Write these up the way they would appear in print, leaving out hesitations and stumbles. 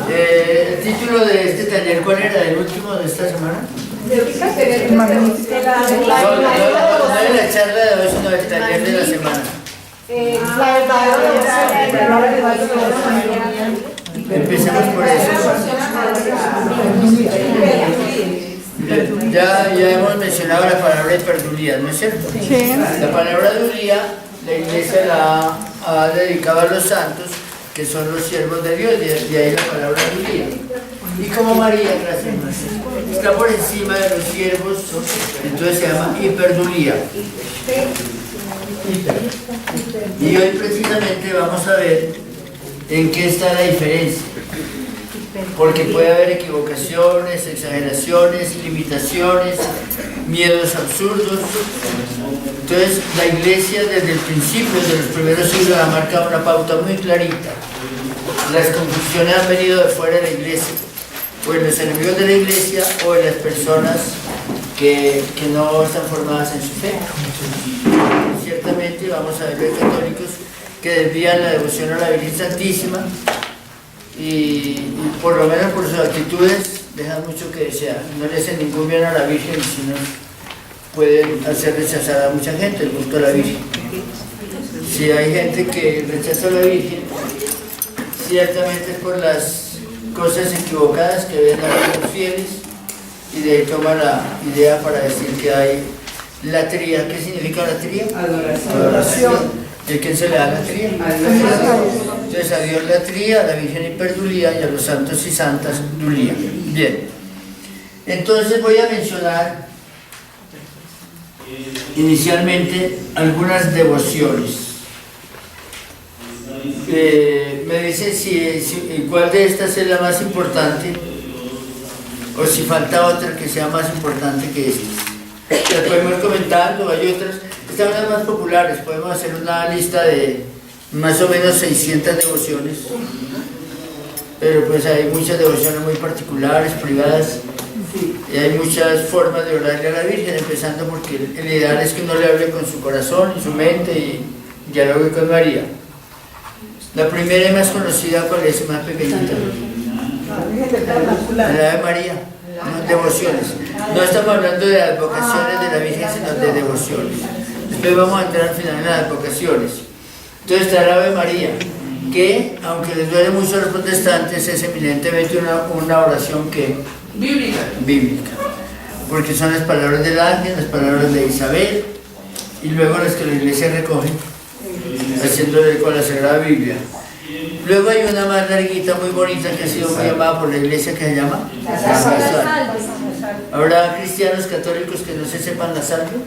El título de este taller, ¿cuál era? ¿El último de esta semana? No de la charla de hoy, sino del taller de la semana. Empecemos por eso. Ya hemos mencionado la palabra hiperdulía, ¿no es cierto? Sí. La palabra dulía, la iglesia la ha dedicado a los santos, que son los siervos de Dios, de ahí la palabra dulía. Y como María, gracias, está por encima de los siervos, entonces se llama hiperdulía. Y hoy precisamente vamos a ver en qué está la diferencia. Porque puede haber equivocaciones, exageraciones, limitaciones, miedos absurdos. Entonces la iglesia desde el principio, desde los primeros siglos, ha marcado una pauta muy clarita. Las confusiones han venido de fuera de la iglesia, o en los enemigos de la iglesia, o en las personas que no están formadas en su fe. Ciertamente vamos a ver los católicos que desvían la devoción a la Virgen Santísima, y por lo menos por sus actitudes dejan mucho que desear. No le hacen ningún bien a la Virgen, sino pueden hacer rechazar a mucha gente el culto a la Virgen. Si hay gente que rechaza a la Virgen, ciertamente es por las cosas equivocadas que ven a los fieles, y de ahí toma la idea para decir que hay latría. ¿Qué significa latría? Adoración. ¿Y a quién se le da latría? Entonces a Dios latría, a la Virgen hiperdulía y a los santos y santas dulía. Bien, entonces voy a mencionar inicialmente algunas devociones. Me dicen cuál de estas es la más importante, o si falta otra que sea más importante que esta. Las podemos ir comentando, hay otras. Estas son las más populares. Podemos hacer una lista de más o menos 600 devociones, pero pues hay muchas devociones muy particulares, privadas, y hay muchas formas de orarle a la Virgen, empezando porque el ideal es que uno le hable con su corazón y su mente y dialogue con María. La primera y más conocida, ¿cuál es? Más pequeñita, la de María. No, devociones. No estamos hablando de las vocaciones de la Virgen, sino de devociones. Después vamos a entrar al final en las vocaciones. Entonces está la Ave María, que aunque les duele mucho a los protestantes, es eminentemente una oración que bíblica, porque son las palabras del ángel, las palabras de Isabel, y luego las que la iglesia recoge, haciéndole con la Sagrada Biblia. Luego hay una más larguita, muy bonita, que ha sido muy llamada por la iglesia, que se llama la Salve. ¿Habrá cristianos católicos que no se sepan la Salve?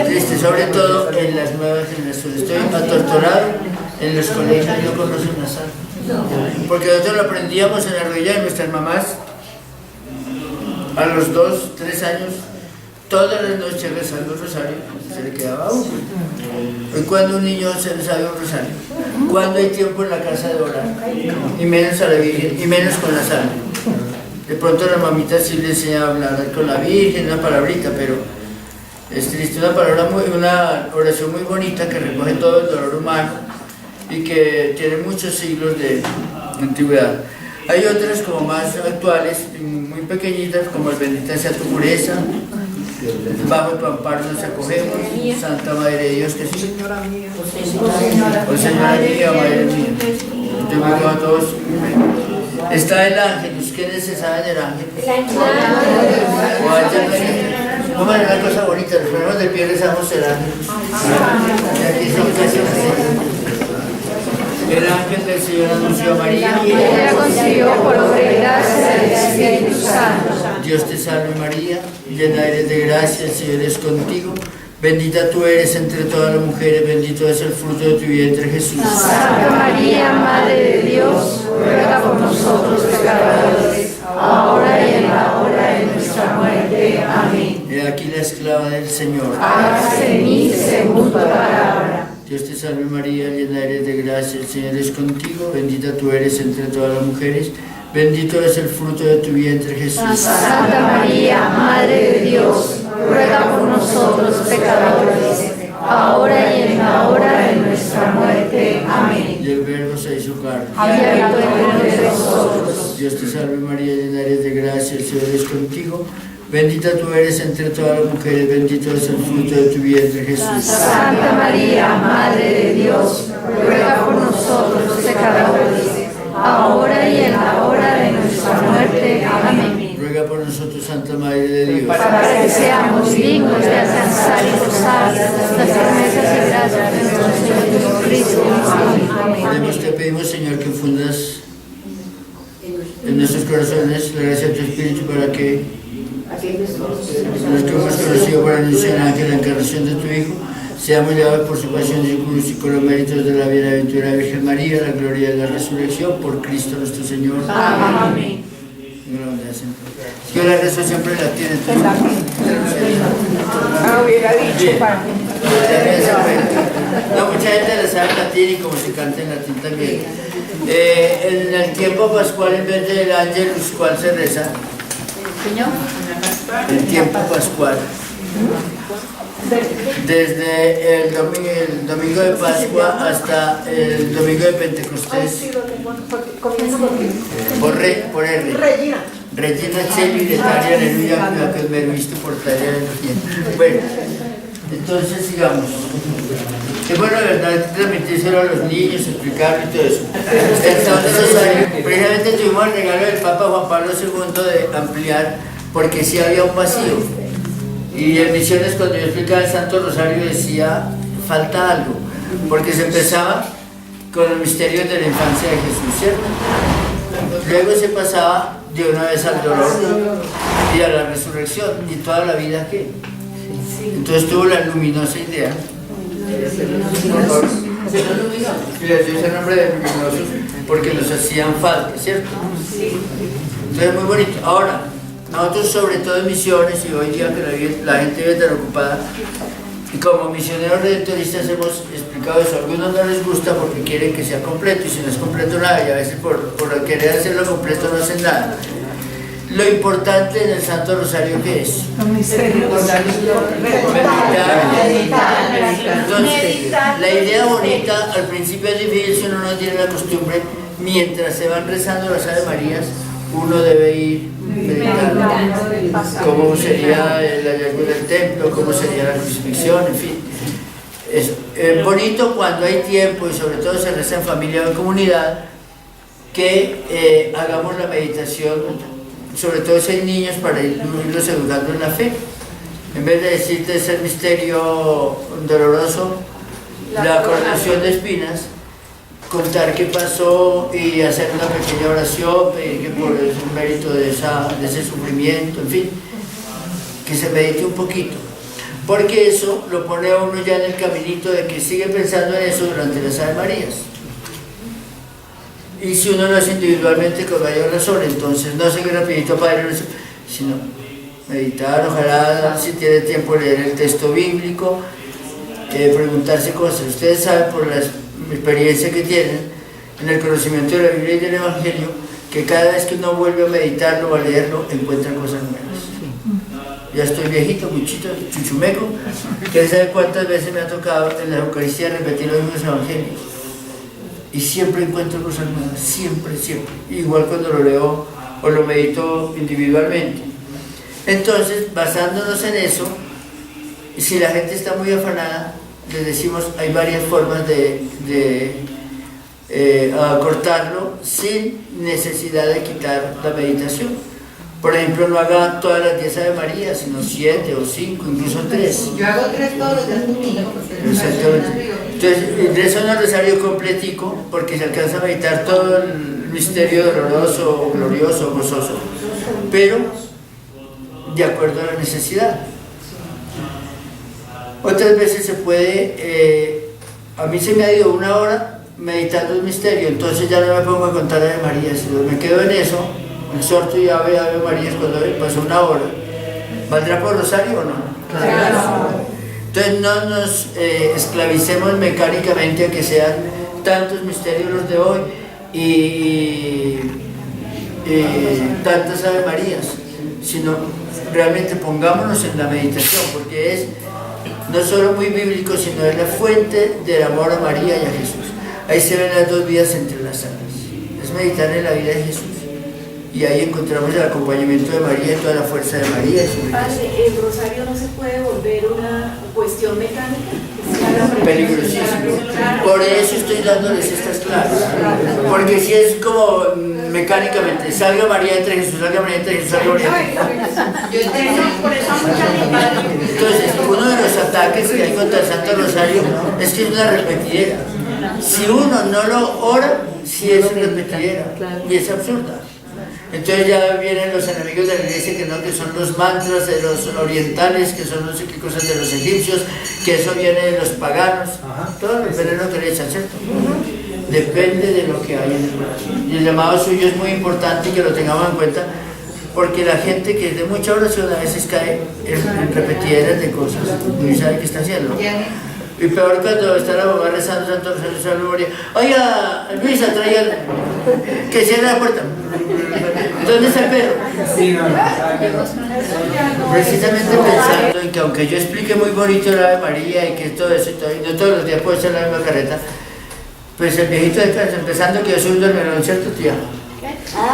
Triste, sobre todo en las nuevas generaciones. Estoy atortonado, en los colegios no conocen la Salve. Porque nosotros lo aprendíamos en la rodilla de nuestras mamás, a los 2, 3 años, todas las noches rezando un rosario, se le quedaba uno. Hoy cuando un niño se le sabe un rosario, cuando hay tiempo en la casa de orar, y menos a la Virgen, y menos con la Salve. De pronto la mamita sí le enseña a hablar con la Virgen, una palabrita, pero es triste, una oración muy bonita que recoge todo el dolor humano y que tiene muchos siglos de antigüedad. Hay otras como más actuales, muy pequeñitas, como el Bendita sea tu pureza, bajo tu amparo nos acogemos, Santa Madre de Dios, que sí. Señora mía. Oh Señora mía, Madre mía. Yo me digo a todos. Está el ángel. ¿Quiénes se saben del ángel? ¿Cómo es una cosa bonita? Los primeros de pie rezamos el ángel. El ángel del Señor anunció a María. Y ella concibió por obra y gracia del Espíritu Santo. Dios te salve María, llena eres de gracia, el Señor es contigo. Bendita tú eres entre todas las mujeres, bendito es el fruto de tu vientre Jesús. Santa María, Madre de Dios, ruega por nosotros pecadores, ahora y en la hora de nuestra muerte. Amén. He aquí la esclava del Señor. Hágase en mí según tu palabra. Dios te salve María, llena eres de gracia, el Señor es contigo, bendita tú eres entre todas las mujeres, bendito es el fruto de tu vientre Jesús. Santa María, Madre de Dios, ruega por nosotros pecadores, ahora y en la hora de nuestra muerte. Amén. Y el Verbo se hizo carne. Habitó entre nosotros. Dios te salve María, llena eres de gracia, el Señor es contigo. Bendita tú eres entre todas las mujeres, bendito es el fruto de tu vientre, Jesús. Santa María, Madre de Dios, ruega por nosotros pecadores, ahora y en la hora de nuestra muerte. Amén. Ruega por nosotros, Santa Madre de Dios, Para que seamos dignos de alcanzar y gozar las promesas y gracias de nuestro Señor Jesucristo. Amén. Oremos, te pedimos, Señor, que fundas en nuestros corazones la gracia de tu Espíritu para que los que hemos conocido por anunciar ángel la encarnación de tu Hijo, seamos llevados por su pasión y su cruz y con los méritos de la bienaventurada Virgen María, la gloria de la resurrección, por Cristo nuestro Señor. Amén. Yo la rezo siempre la tiene. Hubiera dicho para No, mucha gente la sabe en latín y como se canta en latín también. En el tiempo pascual, en vez del ángelus, ¿cuál se reza? Señor. El tiempo pascual. Desde el domingo de Pascua hasta el domingo de Pentecostés. Por R. Regina Celi, Letaria, Aleluya, que me he visto por tarea de los dientes. Bueno, entonces sigamos. Es bueno, de verdad, transmitírselo a los niños, explicarlo y todo eso. Entonces, precisamente tuvimos el regalo del Papa Juan Pablo II de ampliar, porque sí había un vacío. Y en Misiones, cuando yo explicaba el Santo Rosario, decía, falta algo, porque se empezaba con los misterios de la infancia de Jesús, ¿cierto? Luego se pasaba de una vez al dolor y a la resurrección, y toda la vida que. Entonces tuvo la luminosa idea. Y les dio ese nombre de luminosos porque nos hacían falta, ¿cierto? Entonces muy bonito. Ahora, nosotros sobre todo en misiones, y hoy día que la gente vive tan ocupada, y como misioneros redentoristas hemos explicado eso. A algunos no les gusta porque quieren que sea completo, y si no es completo nada, y a veces por querer hacerlo completo no hacen nada. Lo importante en el Santo Rosario, ¿qué es? Meditar. Entonces, la idea bonita, al principio es difícil si uno no tiene la costumbre, mientras se van rezando las Ave Marías, uno debe ir meditando cómo sería el hallazgo del templo, cómo sería la crucifixión, en fin. Es bonito cuando hay tiempo y sobre todo se reza en familia o en comunidad, que hagamos la meditación, sobre todo si hay niños, para irlos educando en la fe. En vez de decirte ese misterio doloroso, la coronación de espinas, contar qué pasó y hacer una pequeña oración, pedir que por el mérito de ese sufrimiento, en fin, que se medite un poquito. Porque eso lo pone a uno ya en el caminito de que sigue pensando en eso durante las Ave Marías. Y si uno lo hace individualmente, con mayor razón, entonces no seguir rapidito Padre Nuestro, sino meditar, ojalá si tiene tiempo leer el texto bíblico, preguntarse cosas. Ustedes saben por la experiencia que tienen en el conocimiento de la Biblia y del Evangelio, que cada vez que uno vuelve a meditarlo o a leerlo, encuentra cosas nuevas. Ya estoy viejito, muchito, chuchumeco, que sabe cuántas veces me ha tocado en la Eucaristía repetir los mismos Evangelios. Y siempre encuentro cosas nuevas, siempre. Igual cuando lo leo o lo medito individualmente. Entonces, basándonos en eso, si la gente está muy afanada, les decimos, hay varias formas de acortarlo sin necesidad de quitar la meditación. Por ejemplo, no haga todas las 10 Ave María, sino 7 o 5, incluso 3. Yo hago 3 todos los días. Exactamente. Entonces, rezo el rosario completico, porque se alcanza a meditar todo el misterio doloroso, glorioso, gozoso, pero de acuerdo a la necesidad. Otras veces se puede, a mí se me ha ido 1 hora meditando el misterio, entonces ya no me pongo a contar Ave María, sino me quedo en eso, exhorto y Ave María cuando pasó 1 hora. ¿Valdrá por rosario o no? Claro. Entonces no nos esclavicemos mecánicamente a que sean tantos misterios los de hoy y tantas Ave Marías, sino realmente pongámonos en la meditación, porque es no solo muy bíblico, sino es la fuente del amor a María y a Jesús. Ahí se ven las dos vidas entrelazadas. Es meditar en la vida de Jesús. Y ahí encontramos el acompañamiento de María y toda la fuerza de María. Padre, ¿el rosario no se puede volver una cuestión mecánica? Peligrosísimo. Por eso estoy dándoles estas clases. Porque si es como mecánicamente, salga María entre Jesús, salga María entre Jesús, salga María entre Jesús. Entonces, uno de los ataques que hay contra el Santo Rosario es que es una repetidera. Si uno no lo ora, sí es repetidera y es absurda. Entonces ya vienen los enemigos de la iglesia que no, que son los mantras de los orientales, que son no sé qué cosas de los egipcios, que eso viene de los paganos. Todo el veneno que le echan, ¿cierto? Depende de lo que hay en el corazón. Y el llamado suyo es muy importante y que lo tengamos en cuenta, porque la gente que es de mucha oración a veces cae en repetideras de cosas, no sabe qué está haciendo. Y peor cuando está la mamá rezando Santo Rosario, Salve María. Oiga, Luisa, traiga que cierre la puerta. ¿Dónde está el perro? Precisamente pensando en que aunque yo explique muy bonito la Ave María y que todo eso, y no todos los días puedo echar la misma carreta, pues el viejito de casa, empezando que yo soy un dormilón, ¿cierto, tía?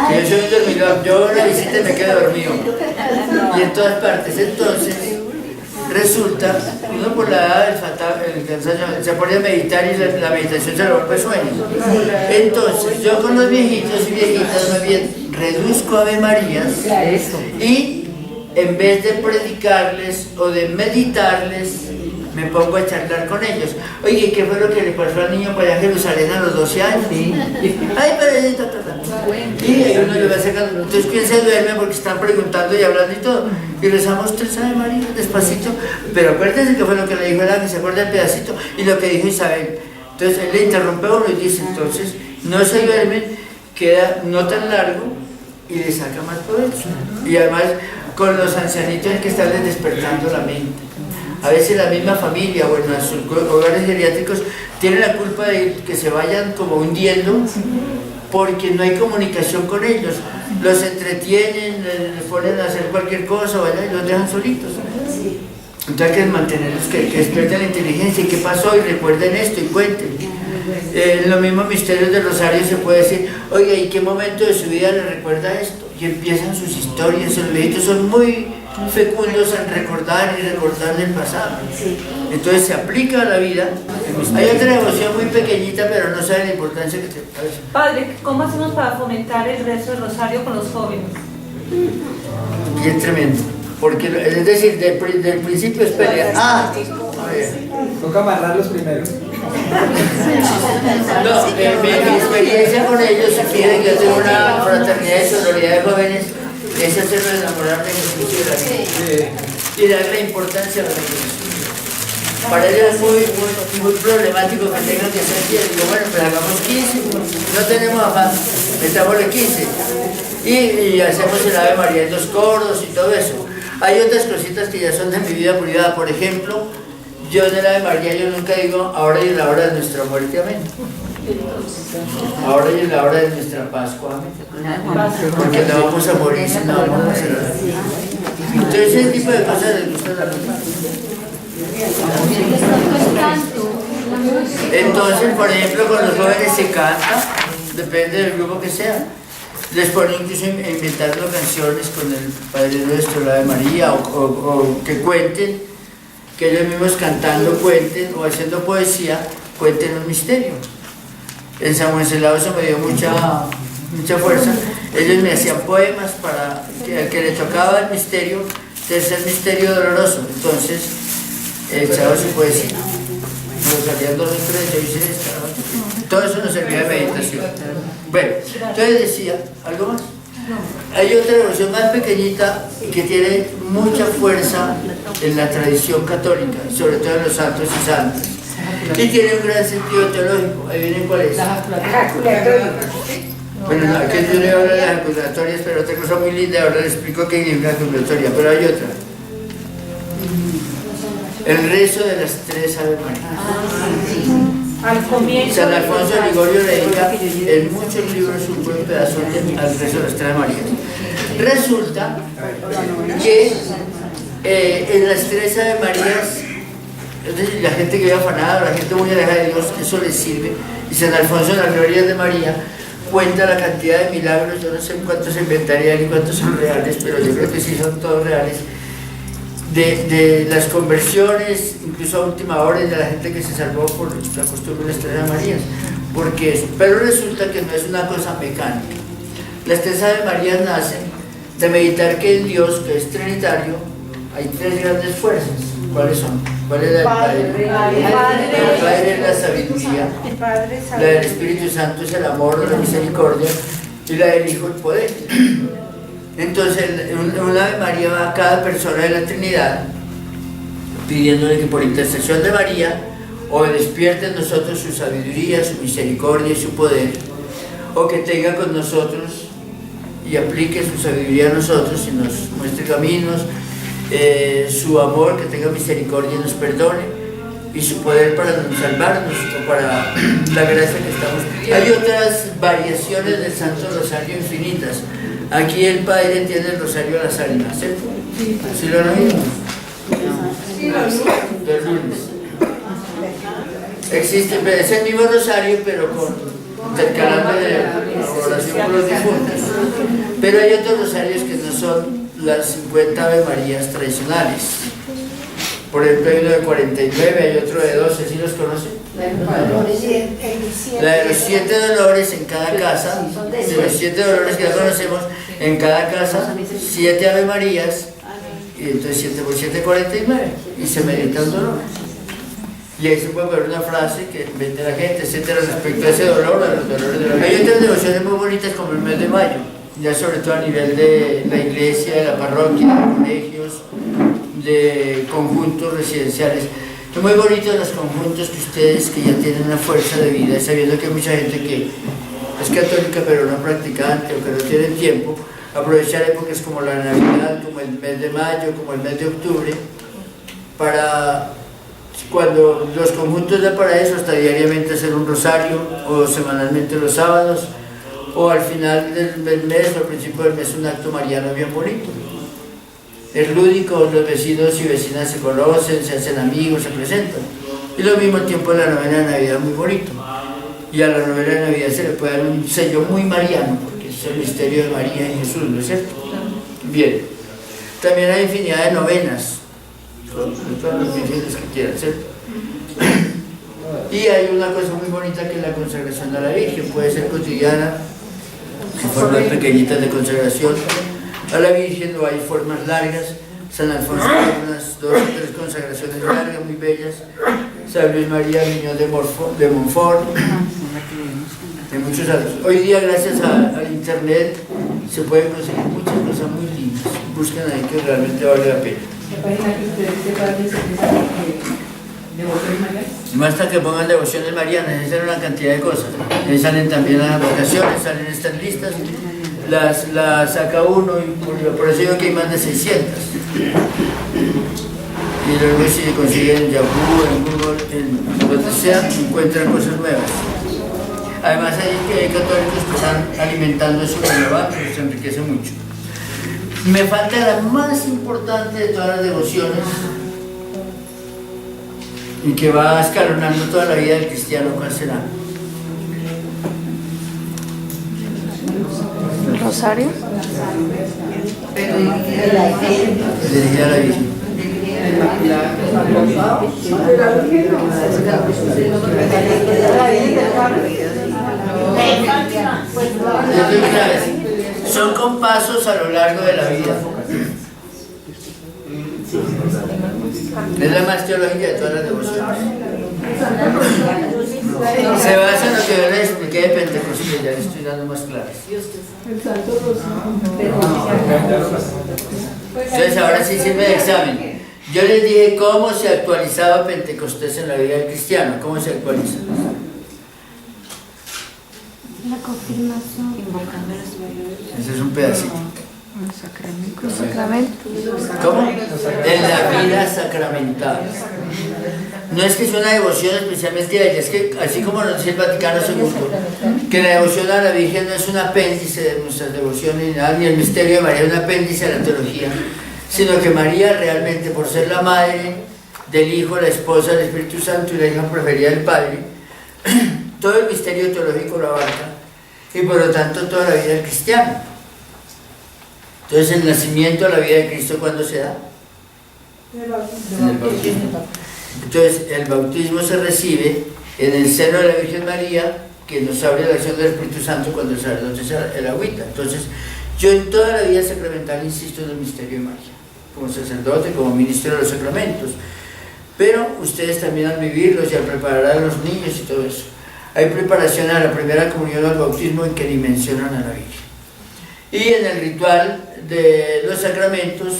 Que yo soy un dormilón, yo la visita y me quedo dormido. Y en todas partes, entonces resulta, uno por la edad del cansancio se pone a meditar y la meditación se lo vuelve sueño. Entonces, yo con los viejitos y viejitas más bien reduzco Ave Marías y en vez de predicarles o de meditarles, me pongo a charlar con ellos. Oye, ¿qué fue lo que le pasó al niño para allá en Jerusalén a los 12 años? Ay, pero y uno le va sacando. Entonces, ¿quién se duerme? Porque están preguntando y hablando y todo. Y rezamos 3 Ave María, despacito. Pero acuérdense que fue lo que le dijo el ángel, se acuerda el pedacito, y lo que dijo Isabel. Entonces, él le interrumpe a uno y dice, entonces, no se duermen, queda no tan largo y le saca más provecho. Y además, con los ancianitos hay que estarles despertando la mente. A veces la misma familia o en los hogares geriátricos tienen la culpa de que se vayan como hundiendo porque no hay comunicación con ellos. Los entretienen, les ponen a hacer cualquier cosa, ¿vale? Y los dejan solitos. Entonces hay que mantenerlos, que despierten la inteligencia y qué pasó y recuerden esto y cuenten. En los mismos misterios del Rosario se puede decir, oiga, ¿y qué momento de su vida le recuerda esto? Y empiezan sus historias. Los viejitos son muy fecundos en recordar y recordar del pasado. Entonces se aplica a la vida. Hay otra devoción muy pequeñita, pero no sabe la importancia que te parece. Padre, ¿cómo hacemos para fomentar el rezo del rosario con los jóvenes? Bien tremendo. Porque, es decir, del principio es pelea. Toca amarrarlos primero. No, mi experiencia con ellos se quiere que yo tengo una fraternidad de sororidad de jóvenes, es hacerlo enamorar de Jesús y de la vida y darle la importancia a la religión. Para ellos es muy problemático que tengan que ser 10. Digo, bueno, pues hagamos 15, no tenemos afán, metámosle 15 y hacemos el Ave María en 2 coros y todo eso. Hay otras cositas que ya son de mi vida privada, por ejemplo, yo en el Ave María yo nunca digo ahora y en la hora de nuestra muerte, amén. Ahora y en la hora de nuestra Pascua, amén. Porque no vamos a morir si no vamos a hacer nada. Entonces ese tipo de cosas les gusta la música. Entonces, por ejemplo, con los jóvenes se canta, depende del grupo que sea. Les ponen incluso inventando canciones con el Padre Nuestro, la Ave María, o que cuenten, que ellos mismos cantando cuenten, o haciendo poesía, cuenten un misterio. En San Wenceslao eso me dio mucha fuerza. Ellos me hacían poemas para que al que le tocaba el misterio, tercer misterio doloroso. Entonces, echaba su poesía. Nos salían 2 o 3, yo hice esta. Todo eso nos servía de meditación. Bueno, entonces decía, ¿algo más? Hay otra devoción más pequeñita que tiene mucha fuerza en la tradición católica, sobre todo en los santos y santas, y tiene un gran sentido teológico. Ahí vienen cuáles. Bueno, aquí yo le hablo de las jaculatorias, pero otra cosa muy linda, ahora les explico qué significa jaculatoria, pero hay otra. El rezo de las 3 Ave María. Al comienzo. San Alfonso de Ligorio le dedica en muchos libros un buen pedazo al rezo de las 3 Ave Marías. Resulta que en las 3 Ave Marías Entonces, la gente que vive afanada, la gente muy alejada de Dios, eso les sirve. Y San Alfonso en las Glorias de María cuenta la cantidad de milagros, yo no sé cuántos se inventarían y cuántos son reales, pero yo creo que sí son todos reales, de las conversiones, incluso a última hora, de la gente que se salvó por la costumbre de las tres Ave Marías. Porque eso, pero resulta que no es una cosa mecánica. Las tres Ave Marías nacen de meditar que en Dios, que es trinitario, hay tres grandes fuerzas. ¿Cuáles son? ¿Cuál es la del Padre? El Padre es la sabiduría, la del Espíritu Santo es el amor, la misericordia, y la del Hijo el poder. Entonces, una Ave María va a cada persona de la Trinidad pidiéndole que por intercesión de María o despierte en nosotros su sabiduría, su misericordia y su poder, o que tenga con nosotros y aplique su sabiduría a nosotros y nos muestre caminos, su amor, que tenga misericordia y nos perdone, y su poder para salvarnos o para la gracia que estamos pidiendo. Hay otras variaciones del Santo Rosario infinitas. Aquí el Padre tiene el Rosario a las ánimas, ¿cierto? ¿Sí lo han oído? Los lunes. Existe, es el mismo Rosario, pero con intercalando de oración por los difuntos. Pero hay otros rosarios que no son las 50 Ave Marías tradicionales. Por ejemplo, hay uno de 49, hay otro de 12, ¿sí los conocen? La de los 7 dolores en cada casa, de los 7 dolores que ya conocemos, en cada casa, 7 Ave Marías, y entonces 7 por 7, 49, y se medita el dolor. Y ahí se puede ver una frase que vende la gente, etcétera, respecto a ese dolor, a los dolores de la vida. Hay otras devociones muy bonitas como el mes de mayo, ya sobre todo a nivel de la iglesia, de la parroquia, de colegios, de conjuntos residenciales. Es muy bonito los conjuntos que ustedes, que ya tienen una fuerza de vida, sabiendo que hay mucha gente que es católica pero no practicante o que no tienen tiempo, aprovechar épocas como la Navidad, como el mes de mayo, como el mes de octubre, para cuando los conjuntos da para eso, hasta diariamente hacer un rosario o semanalmente los sábados o al final del mes o al principio del mes un acto mariano bien bonito. Es lúdico, los vecinos y vecinas se conocen, se hacen amigos, se presentan. Y lo mismo tiempo en la novena de Navidad, muy bonito. Y a la novena de Navidad se le puede dar un sello muy mariano, porque es el misterio de María y Jesús, ¿no es cierto? Bien. También hay infinidad de novenas, con todas las virgenes que quieran, ¿cierto? Y hay una cosa muy bonita que es la consagración a la Virgen, puede ser cotidiana, en formas pequeñitas de consagración a la Virgen, o hay formas largas. San Alfonso tiene unas 2 o 3 consagraciones largas, muy bellas. San Luis María Miñón de Montfort, de muchos otros. Hoy día, gracias al internet, se pueden conseguir muchas cosas muy lindas. Busquen ahí que realmente vale la pena. Basta que pongan devociones marianas, esa es una cantidad de cosas. Ahí salen también las vocaciones, salen estas listas, las saca uno y por eso digo que hay más de 600. Y luego si consiguen en Yahoo, en Google, en donde sea, encuentran cosas nuevas. Además hay católicos que están alimentando eso con el banco, que se enriquece mucho. Me falta la más importante de todas las devociones y que va escalonando toda la vida del cristiano. ¿Cuál será? ¿El rosario? Dirigida a la Virgen. Son compasos a lo largo de la vida. Es la más teológica de todas las devociones. Se basa en lo que yo les expliqué de Pentecostés, ya les estoy dando más claras. Entonces ahora sí sirve de examen. Yo les dije cómo se actualizaba Pentecostés en la vida del cristiano. ¿Cómo se actualiza? La confirmación. Ese es un pedacito. Los sacramentos. ¿Cómo? En la vida sacramental. No es que sea una devoción especialmente a ella, es que así como nos dice el Vaticano II, que la devoción a la Virgen no es un apéndice de nuestras devociones ni el misterio de María es un apéndice a la teología, sino que María realmente, por ser la madre del Hijo, la esposa, el Espíritu Santo y la hija preferida del Padre, todo el misterio teológico lo abarca y por lo tanto toda la vida del cristiano. Entonces el nacimiento de la vida de Cristo, ¿cuándo se da? En el bautismo. Entonces el bautismo se recibe en el seno de la Virgen María, que nos abre la acción del Espíritu Santo cuando el sacerdote se el agüita. Entonces yo en toda la vida sacramental insisto en el misterio de María, como sacerdote, como ministro de los sacramentos, pero ustedes también al vivirlos y al preparar a los niños y todo eso. Hay preparación a la primera comunión o al bautismo en que ni mencionan a la Virgen. Y en el ritual de los sacramentos,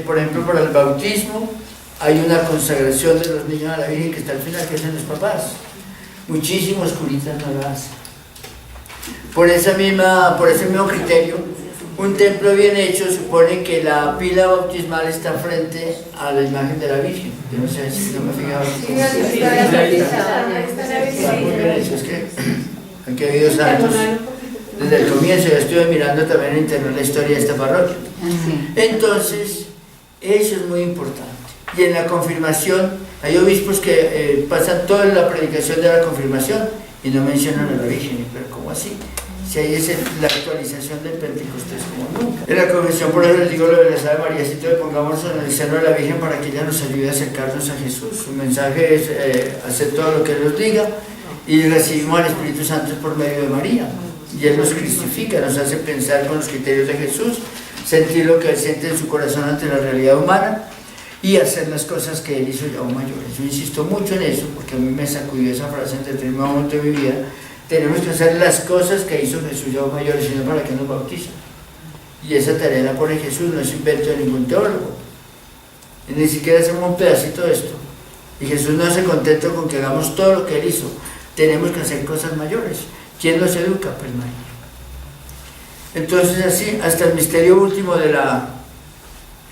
por ejemplo, para el bautismo, hay una consagración de los niños a la Virgen que está al final, que hacen los papás. Muchísimos curitas no lo hacen. Por ese mismo criterio, un templo bien hecho supone que la pila bautismal está frente a la imagen de la Virgen. Yo no sé si no me fijaba. Muy bien hecho, es que aquí ha habido santos. Desde el comienzo yo estuve mirando también en internet la historia de esta parroquia. Entonces, eso es muy importante. Y en la confirmación, hay obispos que pasan toda la predicación de la confirmación y no mencionan a la Virgen. Pero ¿cómo así? Si ahí es la actualización del Pentecostés como nunca. En la confesión, por ejemplo, les digo lo de la Ave María, si pongámonos en el seno de la Virgen para que ella nos ayude a acercarnos a Jesús. Su mensaje es hacer todo lo que Él nos diga y recibimos al Espíritu Santo por medio de María. Y Él nos cristifica, nos hace pensar con los criterios de Jesús, sentir lo que Él siente en su corazón ante la realidad humana y hacer las cosas que Él hizo ya aún mayores. Yo insisto mucho en eso, porque a mí me sacudió esa frase en determinado momento de mi vida. Tenemos que hacer las cosas que hizo Jesús ya aún mayores, sino para que nos bautizan. Y esa tarea la pone Jesús, no es invento de ningún teólogo. Y ni siquiera hacemos un pedacito de esto. Y Jesús no se contenta con que hagamos todo lo que Él hizo. Tenemos que hacer cosas mayores. ¿Quién nos educa? Pues María. Entonces así, hasta el misterio último de la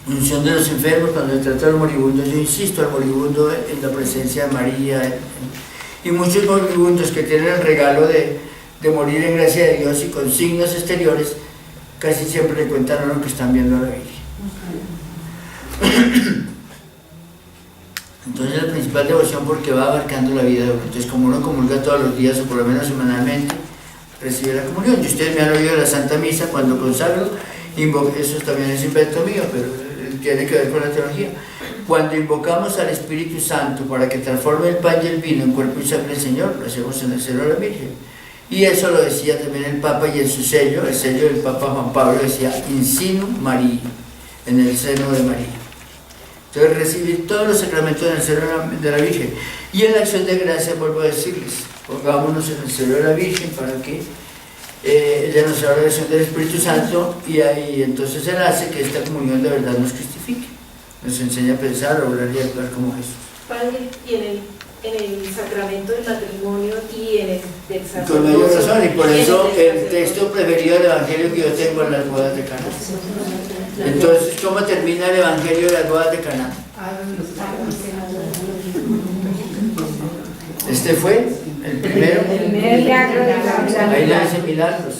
unción de los enfermos, cuando se trata del moribundo, yo insisto al moribundo en la presencia de María, y muchos moribundos que tienen el regalo de morir en gracia de Dios y con signos exteriores, casi siempre le cuentan a lo que están viendo a la Virgen. Entonces la principal devoción, porque va abarcando la vida de uno. Entonces, como uno comulga todos los días o por lo menos semanalmente, recibe la comunión. Y ustedes me han oído la Santa Misa cuando consagro, eso también es invento mío, pero tiene que ver con la teología. Cuando invocamos al Espíritu Santo para que transforme el pan y el vino en cuerpo y sangre del Señor, lo hacemos en el seno de la Virgen. Y eso lo decía también el Papa, y en su sello, el sello del Papa Juan Pablo, decía In sinu María, en el seno de María. Entonces recibir todos los sacramentos en el seno de la Virgen. Y en la acción de gracia, vuelvo a decirles, pongámonos en el seno de la Virgen para que ella nos abra la acción del Espíritu Santo, y ahí entonces Él hace que esta comunión de verdad nos cristifique, nos enseña a pensar, a obrar y a actuar como Jesús. Padre, y en el sacramento del matrimonio y en el del sacerdocio. Con mayor razón, y por eso el texto preferido del Evangelio que yo tengo en las bodas de Caná. Entonces, ¿cómo termina el Evangelio de las bodas de Caná? Este fue el primero. Ahí le dicen milagros.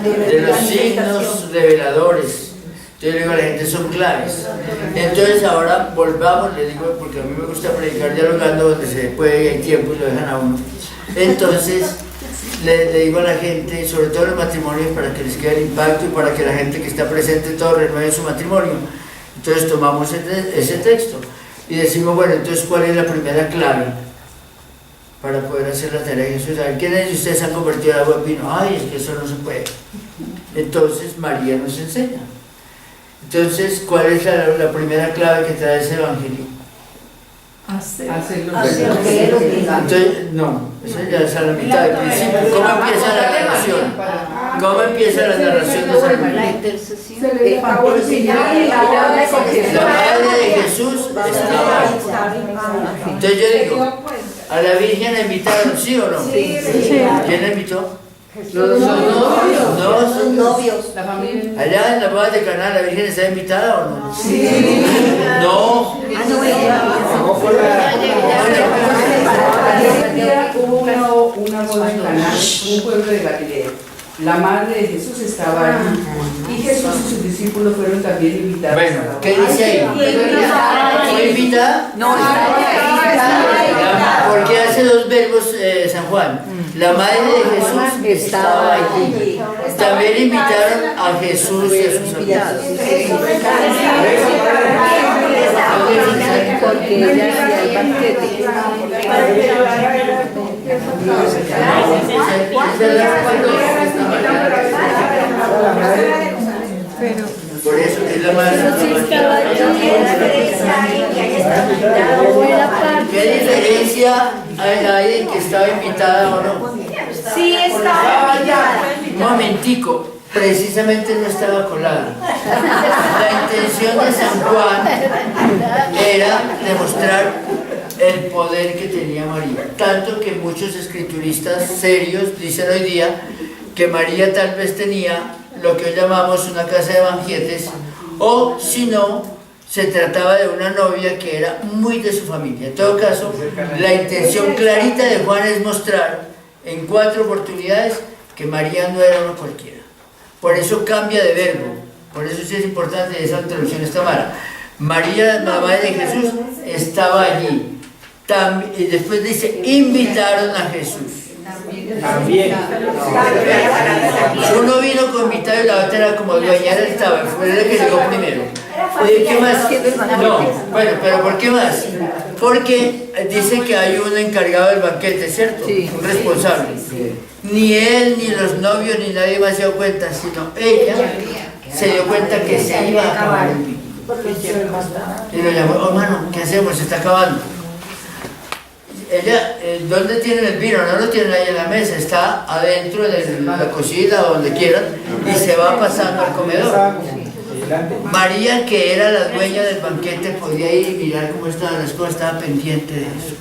De los signos reveladores. Yo le digo a la gente, son claves. Entonces ahora volvamos, le digo, porque a mí me gusta predicar dialogando donde se puede y hay tiempo y lo dejan a uno. Entonces le digo a la gente, sobre todo en los matrimonios, para que les quede el impacto y para que la gente que está presente todo renueve su matrimonio. Entonces tomamos ese texto y decimos, bueno, entonces ¿cuál es la primera clave para poder hacer la tarea de Jesús? A ver, ¿quiénes de ustedes han convertido el agua en vino? Ay, es que eso no se puede. Entonces María nos enseña. Entonces, ¿cuál es la primera clave que trae ese Evangelio? Entonces, no, esa ya es a la mitad del principio. ¿Cómo empieza la narración? ¿Cómo empieza la narración de San María? La madre de Jesús estaba ahí. Entonces yo digo, ¿a la Virgen la invitaron, sí o no? Sí. ¿Quién la invitó? Los novios. La familia. Allá en la boda de Caná, ¿la Virgen está invitada o no? Sí. No. Hubo una boda en Caná, un pueblo de Galilea. La madre de Jesús estaba allí. Y Jesús y sus discípulos fueron también invitados. Bueno, ¿qué dice ahí? ¿Fue invitada? No, estaba invitada. Porque hace dos verbos San Juan. La madre de Jesús estaba allí. También invitaron a Jesús y a sus amigos. Porque ella hacía el banquete. Por eso es la madre. ¿Qué diferencia hay en que estaba invitada o no? Sí, estaba invitada. Un momentico, precisamente no estaba colada. La intención de San Juan era demostrar el poder que tenía María. Tanto que muchos escrituristas serios dicen hoy día que María tal vez tenía lo que hoy llamamos una casa de banquetes, o si no, se trataba de una novia que era muy de su familia. En todo caso, la intención clarita de Juan es mostrar en 4 oportunidades que María no era una cualquiera. Por eso cambia de verbo, por eso sí es importante esa traducción está mala. María, la madre de Jesús, estaba allí. Y después dice, invitaron a Jesús. También. Uno vino con invitado y la otra era como dueña, él estaba, fue el que llegó primero. ¿Qué más? No, bueno, pero ¿por qué más? Porque dice que hay un encargado del banquete, ¿cierto? Un responsable. Ni él, ni los novios, ni nadie más se dio cuenta, sino ella se dio cuenta que se iba a acabar el vino. Y lo llamó, oh, hermano, ¿qué hacemos? Se está acabando. Ella, ¿dónde tienen el vino? No lo tienen ahí en la mesa, está adentro de la cocina o donde quieran y se va pasando al comedor. María, que era la dueña del banquete, podía ir y mirar cómo estaban las cosas, estaba pendiente de eso.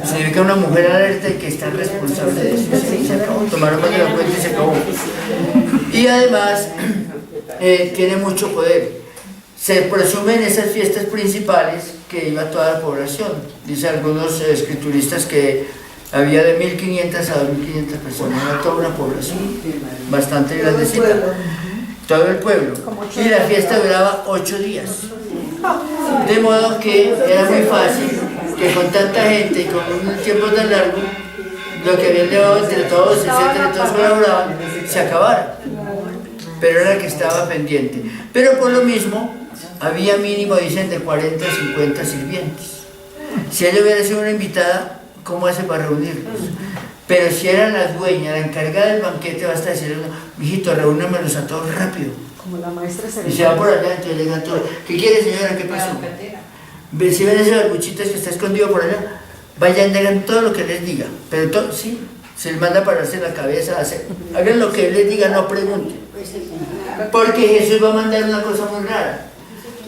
Significa una mujer alerta y que está responsable de eso. Se acabó, tomaron más de la cuenta y se acabó. Y además, tiene mucho poder. Se presume en esas fiestas principales que iba toda la población. Dicen algunos escrituristas que había de 1.500 a 2.500 personas, era toda una población bastante grandecita, todo el pueblo. Y la fiesta duraba 8 días. De modo que era muy fácil que con tanta gente y con un tiempo tan largo, lo que habían llevado entre todos, etcétera, todos colaboraban, se acabara. Pero era que estaba pendiente. Pero por lo mismo, había mínimo, dicen, de 40 a 50 sirvientes. Si ella hubiera sido una invitada, ¿cómo hace para reunirlos? Pero si era la dueña, la encargada del banquete, basta decirle, mijito, reúnamelos a todos rápido. Como la maestra Y se va por allá, entonces llegan todos. ¿Qué quiere, señora? ¿Qué pasó? Si ven esas barbuchitas que está escondido por allá, vayan, hagan todo lo que les diga. Pero todo, sí, se les manda a pararse la cabeza, hagan lo que él les diga, no pregunten. Porque Jesús va a mandar una cosa muy rara.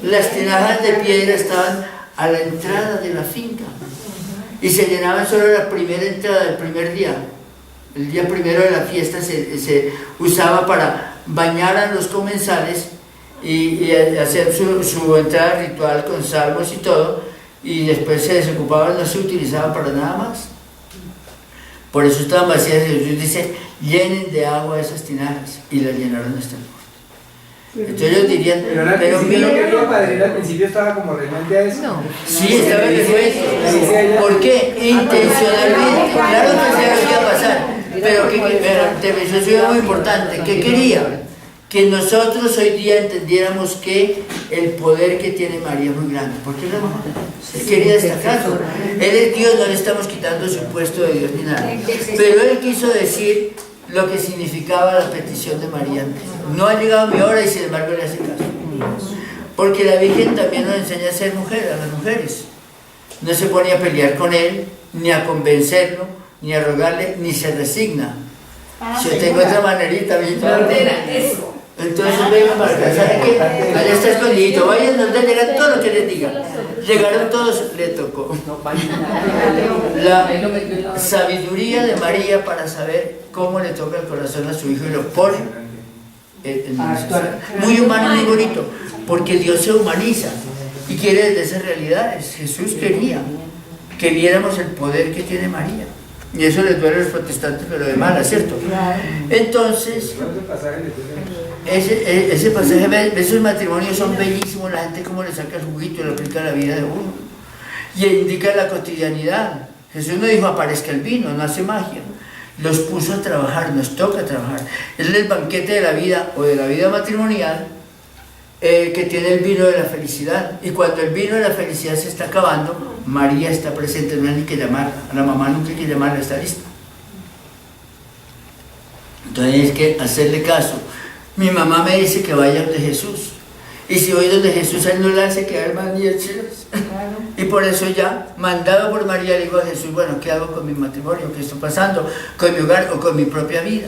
Las tinajas de piedra estaban a la entrada de la finca y se llenaban solo la primera entrada del primer día. El día primero de la fiesta se usaba para bañar a los comensales y hacer su entrada ritual con salmos y todo, y después se desocupaban, no se utilizaban para nada más. Por eso estaban vacías y Jesús dice, llenen de agua esas tinajas, y las llenaron hasta el borde. Entonces ellos dirían, pero mira, al principio estaba como renuente a eso. No. sí, estaba resuelto. ¿Por qué? Intencionalmente. Claro que sabía lo que iba a pasar, pero eso es muy importante. ¿Qué quería? Que nosotros hoy día entendiéramos que el poder que tiene María es muy grande. ¿Por qué no? Él quería destacarlo. Él es Dios, no le estamos quitando su puesto de Dios ni nada. Pero él quiso decir lo que significaba la petición de María. No ha llegado mi hora y sin embargo le hace caso. Porque la Virgen también nos enseña a ser mujer, a las mujeres. No se pone a pelear con él, ni a convencerlo, ni a rogarle, ni se resigna. Si yo tengo otra manerita, bien. Entonces vengan para acá, ¿saben qué? Allá está escondidito, vayan donde llegan todo lo que les diga. Llegaron todos, le tocó. La sabiduría de María para saber cómo le toca el corazón a su hijo y lo pone en muy humano y muy bonito, porque Dios se humaniza y quiere desde esas realidades. Jesús quería que viéramos el poder que tiene María. Y eso les duele a los protestantes, pero de mala, ¿cierto? Entonces, ese pasaje, esos matrimonios son bellísimos, la gente como le saca el juguito y lo aplica a la vida de uno. Y indica la cotidianidad. Jesús no dijo aparezca el vino, no hace magia. Los puso a trabajar, nos toca trabajar. Es el banquete de la vida o de la vida matrimonial que tiene el vino de la felicidad. Y cuando el vino de la felicidad se está acabando, María está presente, no hay ni que llamarla. A la mamá nunca hay que llamarla, está lista. Entonces hay que hacerle caso. Mi mamá me dice que vaya donde Jesús. Y si voy donde Jesús, él no le hace quedar mal ni hechidas. Y por eso ya, mandado por María, le digo a Jesús, bueno, ¿qué hago con mi matrimonio? ¿Qué está pasando? ¿Con mi hogar o con mi propia vida?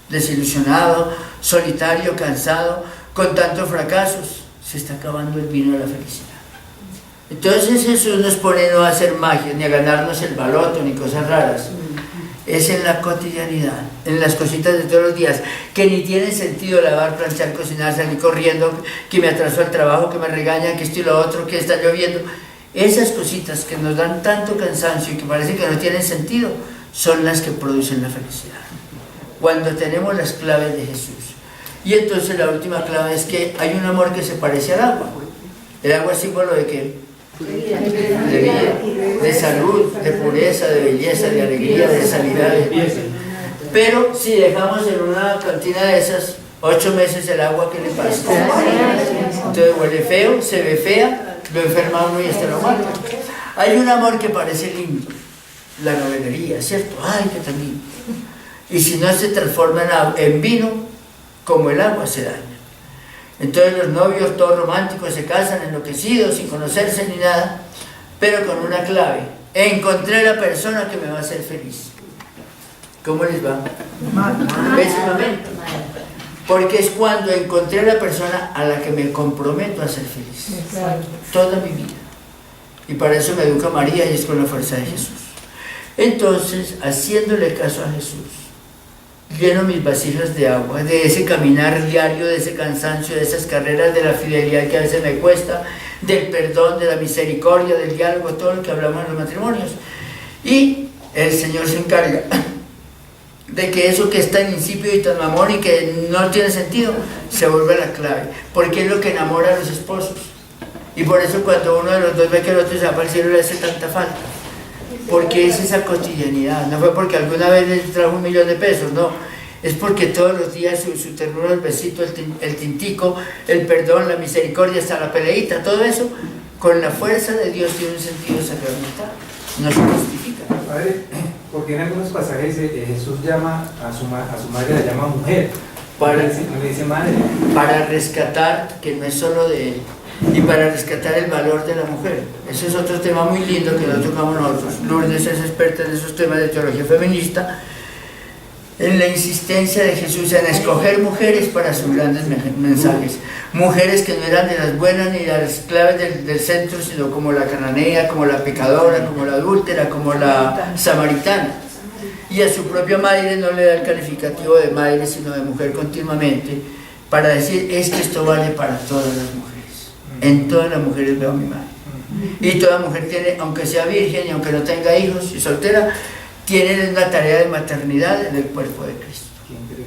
Desilusionado, solitario, cansado, con tantos fracasos. Se está acabando el vino de la felicidad. Entonces Jesús nos pone no a hacer magia, ni a ganarnos el baloto, ni cosas raras. Es en la cotidianidad, en las cositas de todos los días, que ni tiene sentido lavar, planchar, cocinar, salir corriendo, que me atrasó al trabajo, que me regañan, que esto y lo otro, que está lloviendo. Esas cositas que nos dan tanto cansancio y que parece que no tienen sentido, son las que producen la felicidad. Cuando tenemos las claves de Jesús. Y entonces la última clave es que hay un amor que se parece al agua. ¿El agua es símbolo de qué? De vida, de salud, de pureza, de belleza, de alegría, de sanidad. Pero si dejamos en una cantina de esas 8 meses el agua, ¿qué le pasa? Entonces huele feo, se ve fea, lo enferma uno y hasta lo mata. Hay un amor que parece lindo, la novelería, ¿cierto? Ay, qué tan lindo. Y si no se transforma en vino, como el agua se daña. Entonces los novios todos románticos se casan enloquecidos, sin conocerse ni nada, pero con una clave: encontré la persona que me va a hacer feliz. ¿Cómo les va? Pésimamente. Porque es cuando encontré la persona a la que me comprometo a ser feliz. Toda mi vida. Y para eso me educa María y es con la fuerza de Jesús. Entonces, haciéndole caso a Jesús, lleno mis vasijas de agua, de ese caminar diario, de ese cansancio, de esas carreras, de la fidelidad que a veces me cuesta, del perdón, de la misericordia, del diálogo, todo lo que hablamos en los matrimonios. Y el Señor se encarga de que eso que es tan insípido y tan mamón y que no tiene sentido, se vuelve la clave, porque es lo que enamora a los esposos. Y por eso cuando uno de los dos ve que el otro se va para el cielo, le hace tanta falta. Porque es esa cotidianidad, no fue porque alguna vez le trajo $1.000.000 de pesos, no, es porque todos los días su ternura, el besito, el tintico, el perdón, la misericordia, hasta la peleita, todo eso, con la fuerza de Dios tiene un sentido sacramental, no se justifica. Padre, porque en algunos pasajes Jesús llama a su madre, la llama mujer, no le dice madre. Para rescatar, que no es solo de él, y para rescatar el valor de la mujer. Ese es otro tema muy lindo que lo tocamos nosotros. Lourdes es experta en esos temas de teología feminista, en la insistencia de Jesús en escoger mujeres para sus grandes mensajes. Mujeres que no eran de las buenas ni de las claves del centro, sino como la cananea, como la pecadora, como la adúltera, como la samaritana. Y a su propia madre no le da el calificativo de madre, sino de mujer continuamente, para decir, es que esto vale para todas las mujeres. En todas las mujeres veo a mi madre. Y toda mujer tiene, aunque sea virgen y aunque no tenga hijos y soltera, tiene una tarea de maternidad en el cuerpo de Cristo.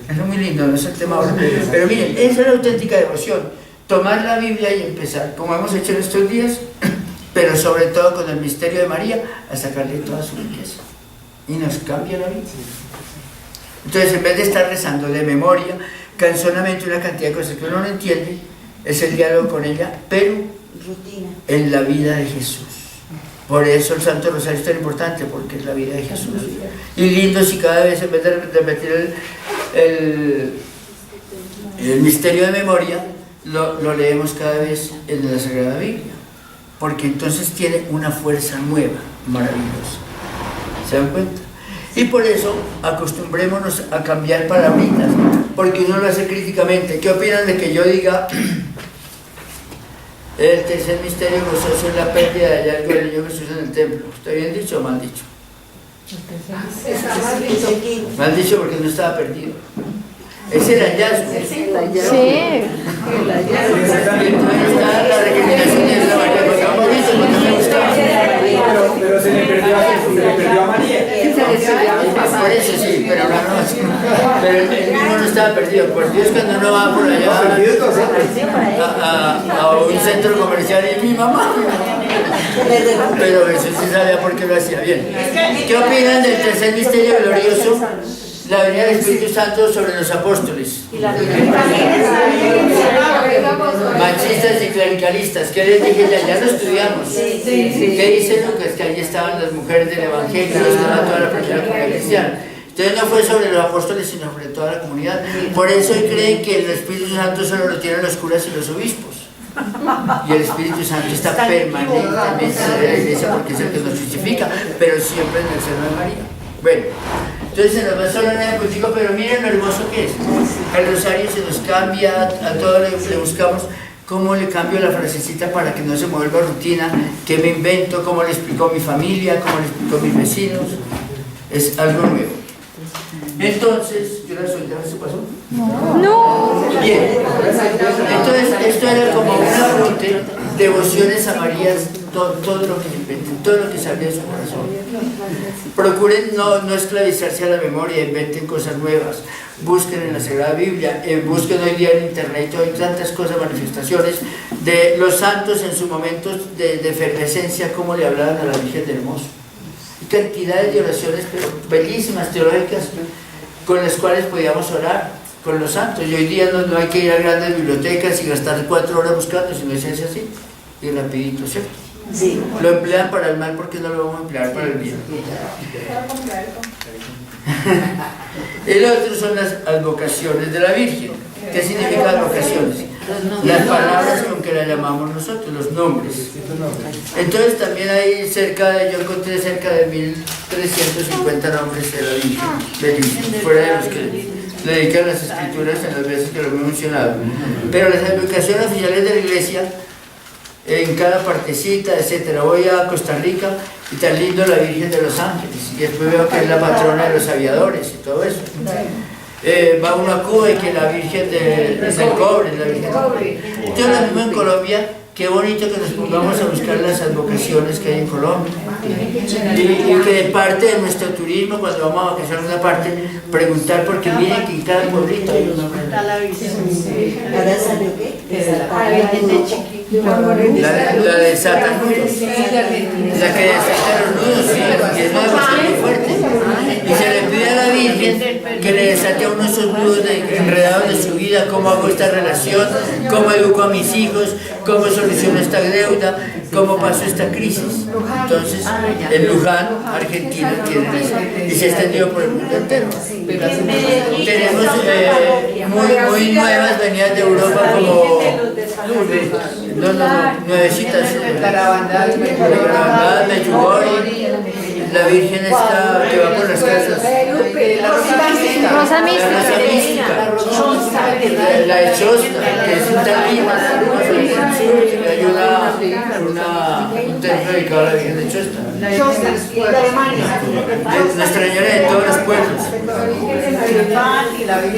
Eso es muy lindo, no es el tema ahora. Pero miren, esa es la auténtica devoción. Tomar la Biblia y empezar, como hemos hecho en estos días, pero sobre todo con el misterio de María, a sacarle toda su riqueza. Y nos cambia la vida. Entonces, en vez de estar rezando de memoria, cansonamente una cantidad de cosas que uno no entiende, es el diálogo con ella, pero en la vida de Jesús. Por eso el Santo Rosario es tan importante, porque es la vida de Jesús. Y lindo si cada vez, en vez de repetir el misterio de memoria, lo leemos cada vez en la Sagrada Biblia, porque entonces tiene una fuerza nueva, maravillosa. ¿Se dan cuenta? Y por eso acostumbrémonos a cambiar palabritas, porque uno lo hace críticamente. ¿Qué opinan de que yo diga el tercer misterio gozoso es la pérdida de algo del niño Jesús en el templo? ¿Está bien dicho o mal dicho? Mal dicho porque no estaba perdido. Es el hallazgo. Sí. El hallazgo. Está la regeneración de la María, porque no me gustaba. Pero se le perdió a Jesús, se le perdió a María. Por eso sí, pero pero el mismo no estaba perdido. Por Dios, cuando uno va por allá a un centro comercial y mi mamá. Pero eso sí sabía por qué lo hacía bien. ¿Qué opinan del tercer misterio glorioso? La venida del Espíritu Santo sobre los apóstoles. Machistas y clericalistas. ¿Qué les dije? Ya lo estudiamos. ¿Qué dice Lucas? Que allí estaban las mujeres del Evangelio, estaba toda la primera comunidad cristiana. Entonces no fue sobre los apóstoles, sino sobre toda la comunidad. Por eso hoy creen que el Espíritu Santo solo lo tienen los curas y los obispos. Y el Espíritu Santo está permanentemente en la iglesia porque es el que nos justifica, pero siempre en el seno de María. Bueno, entonces se nos va solo en el puntico, pero miren lo hermoso que es. El rosario se nos cambia, a todo le buscamos cómo le cambio la frasecita para que no se me vuelva rutina, qué me invento, cómo le explico a mi familia, cómo le explico a mis vecinos. Es algo nuevo. Entonces, ¿yo la solté? ¿Se pasó? No. Bien. Entonces, esto era como un apunte, devociones a María, todo lo que inventen, todo lo que salga de su corazón. Procuren no esclavizarse a la memoria, inventen cosas nuevas, busquen en la Sagrada Biblia, busquen hoy día en internet, hay tantas cosas, manifestaciones de los santos en sus momentos de efervescencia, como le hablaban a la Virgen del Hermoso. Y cantidades de oraciones, pero bellísimas, teológicas, con las cuales podíamos orar con los santos. Y hoy día no hay que ir a grandes bibliotecas y gastar 4 horas buscando, sino es así, y rapidito, ¿cierto? Sí. Lo emplean para el mal, porque no lo vamos a emplear para el bien. El otro son las advocaciones de la Virgen. ¿Qué significa advocaciones? Las palabras con que la llamamos nosotros, los nombres. Entonces también hay yo encontré cerca de 1350 nombres de la Virgen, fuera de los que le dedican las escrituras en las veces que lo hemos mencionado. Pero las advocaciones oficiales de la Iglesia, en cada partecita, etcétera. Voy a Costa Rica y tan lindo la Virgen de los Ángeles, y después veo que es la patrona de los aviadores y todo eso. Va uno a Cuba y que la Virgen del Cobre, la Virgen del Cobre. Entonces lo mismo en Colombia. Qué bonito que nos pongamos a buscar las advocaciones que hay en Colombia. Y que de parte de nuestro turismo, cuando vamos a vacacionar una parte, preguntar, porque miren que en cada pueblito hay un nombre. La de Satan Nudos. La que desata los nudos, sí, porque es una devoción muy fuerte. Y se le pide a la Virgen que le desate a uno esos nudos enredados de su vida, cómo hago esta relación, cómo educo a mis hijos, cómo soluciono esta deuda, cómo paso esta crisis. Entonces, en Luján, Argentina, y se ha extendido por el mundo entero. Tenemos muy nuevas venidas de Europa como nuevecitas, Carabandal, Medjugorje, la Virgen esta que va por las casas, Rosa mística, la de Chosta, que es un talima, que le ayuda a un templo dedicado a la Virgen de Chosta. Nuestra Señora de todos los pueblos.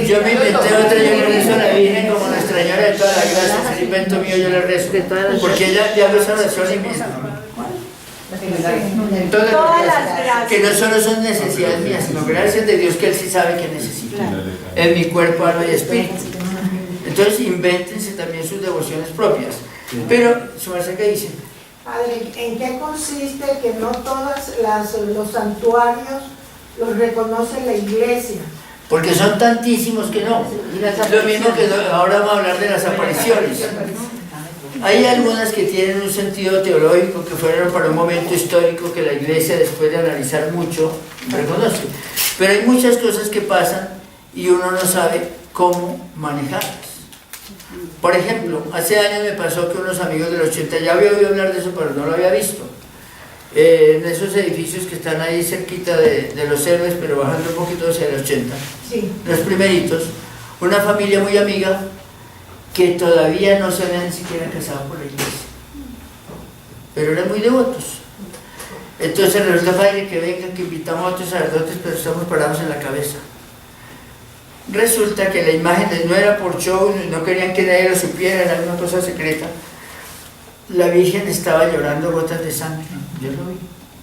Yo me inventé otra, yo le rezo a la Virgen como Nuestra Señora de todas las gracias, el invento mío yo le rezo, porque ella hago esa oración y misma. Todas las gracias, que no solo son necesidades mías, sino gracias de Dios que Él sí sabe que necesito, en mi cuerpo, alma y espíritu. Entonces invéntense también sus devociones propias. Pero, su merced, ¿qué dice? Padre, ¿en qué consiste que no todos los santuarios los reconoce la Iglesia? Porque son tantísimos que no. Lo mismo que ahora vamos a hablar de las apariciones. Hay algunas que tienen un sentido teológico, que fueron para un momento histórico que la Iglesia, después de analizar mucho, reconoce. Pero hay muchas cosas que pasan y uno no sabe cómo manejarlas. Por ejemplo, hace años me pasó que unos amigos del 80, ya había oído hablar de eso, pero no lo había visto. En esos edificios que están ahí cerquita de los Héroes, pero bajando un poquito hacia el 80, sí, los primeritos, una familia muy amiga que todavía no se habían ni siquiera casado por la iglesia, pero eran muy devotos. Entonces resulta, padre, que vengan, que invitamos a otros sacerdotes, pero estamos parados en la cabeza. Resulta que la imagen no era por show, no querían que nadie lo supiera, era una cosa secreta. La Virgen estaba llorando gotas de sangre, yo lo vi,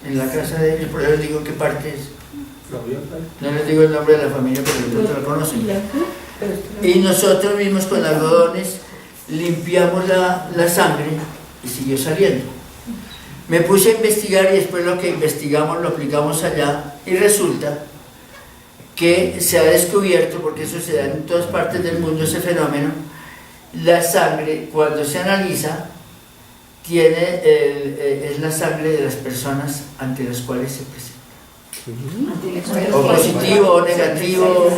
en la casa de ellos, por eso digo qué parte es. No les digo el nombre de la familia, pero ustedes lo conocen. Y nosotros mismos con algodones limpiamos la sangre y siguió saliendo. Me puse a investigar y después lo que investigamos lo aplicamos allá y resulta que se ha descubierto, porque eso se da en todas partes del mundo, ese fenómeno, la sangre cuando se analiza es la sangre de las personas ante las cuales se presenta. O positivo o negativo, o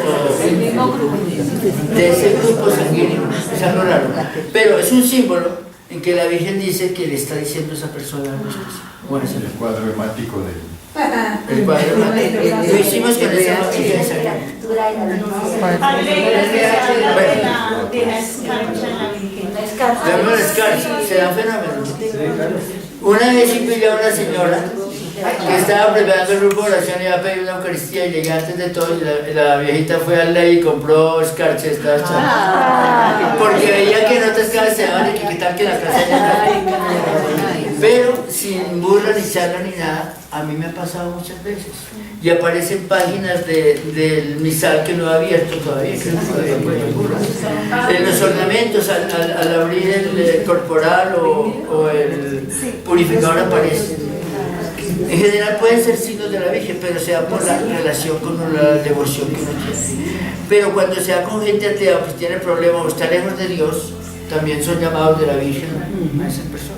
de ese grupo sanguíneo, es algo raro. Pero es un símbolo en que la Virgen dice que le está diciendo a esa persona algo especial. Bueno, es el cuadro hemático de... El cuadro hemático. Lo hicimos con esa máquina de sangre. La escarcha, se dan fenómenos. Una vez sí pillé a una señora que estaba preparando el grupo de oración y iba a pedir una Eucaristía y llegué antes de todo y la viejita fue al ley y compró escarcha, porque veía que en otras casas se daban y que tal que la casa ya. Pero sin burla ni charla ni nada, a mí me ha pasado muchas veces y aparecen páginas del misal que no he abierto todavía, que no todavía pueden burlar. En los ornamentos al abrir el corporal o el purificador aparece. En general pueden ser signos de la Virgen, pero se da por la relación con la devoción que uno tiene. Pero cuando se da con gente atea, pues tiene problemas o está lejos de Dios, también son llamados de la Virgen a esas personas.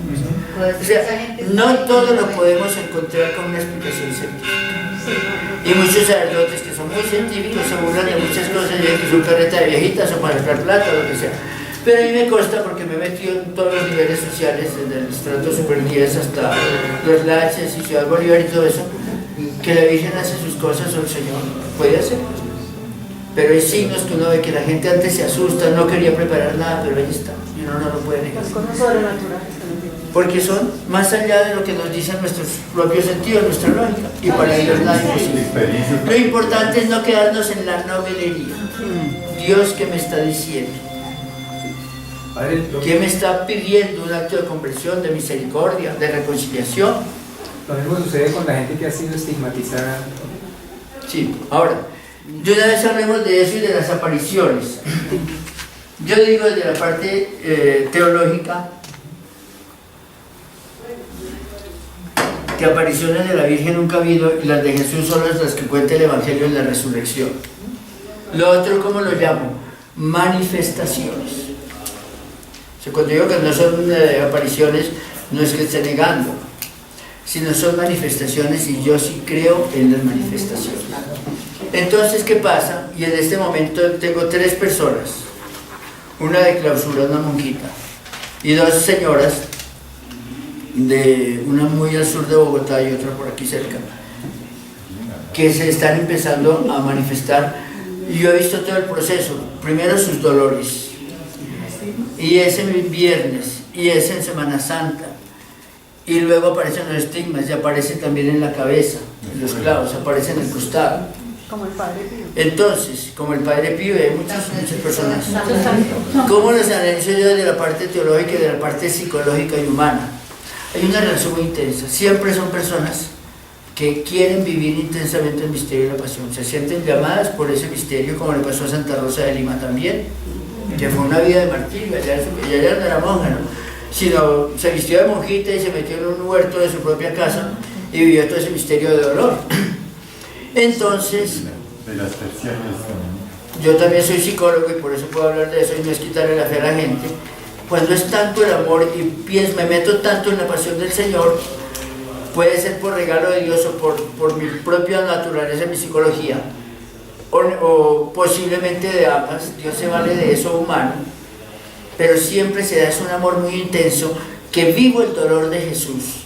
O sea, no todo lo podemos encontrar con una explicación científica. Y muchos sacerdotes que son muy científicos se burlan de muchas cosas, y que son carreta de viejitas o para sacar plata o lo que sea. Pero a mí me consta, porque me he metido en todos los niveles sociales, desde el estrato super 10 hasta los Laches y Ciudad Bolívar y todo eso, que la Virgen hace sus cosas o el Señor puede hacer. Pero hay signos que uno ve que la gente antes se asusta, no quería preparar nada, pero ahí está, y uno no lo puede negar. Las cosas sobrenaturales. Porque son más allá de lo que nos dicen nuestros propios sentidos, nuestra lógica, y para ellos nada imposible. Lo importante es no quedarnos en la novelería. Dios, ¿qué me está diciendo? ¿Qué me está pidiendo? Un acto de comprensión, de misericordia, de reconciliación. Lo mismo sucede con la gente que ha sido estigmatizada. Sí, ahora, de una vez hablemos de eso y de las apariciones. Yo digo desde la parte teológica que apariciones de la Virgen nunca ha habido, y las de Jesús son las que cuenta el Evangelio en la resurrección. Lo otro, ¿cómo lo llamo? Manifestaciones. O sea, cuando digo que no son apariciones, no es que esté negando, sino son manifestaciones, y yo sí creo en las manifestaciones. Entonces, ¿qué pasa? Y en este momento tengo 3 personas, una de clausura, una monjita, y 2 señoras, una muy al sur de Bogotá y otra por aquí cerca, que se están empezando a manifestar. Y yo he visto todo el proceso, primero sus dolores, y es en viernes, y es en Semana Santa, y luego aparecen los estigmas, y aparecen también en la cabeza, los clavos, aparecen en el costado. Como el Padre Pío. Entonces, como el Padre Pío, hay muchas personas. ¿Cómo los analizo yo de la parte teológica y de la parte psicológica y humana? Hay una relación muy intensa. Siempre son personas que quieren vivir intensamente el misterio de la pasión. Se sienten llamadas por ese misterio, como le pasó a Santa Rosa de Lima también, que fue una vida de martirio. Ella no era monja, ¿no? Sino se vistió de monjita y se metió en un huerto de su propia casa y vivió todo ese misterio de dolor. Entonces, de las terciarias también. Yo también soy psicólogo y por eso puedo hablar de eso y no es quitarle la fe a la gente. Cuando es tanto el amor y me meto tanto en la pasión del Señor, puede ser por regalo de Dios o por mi propia naturaleza, mi psicología, o posiblemente de ambas. Dios se vale de eso humano, pero siempre se da, es un amor muy intenso, que vivo el dolor de Jesús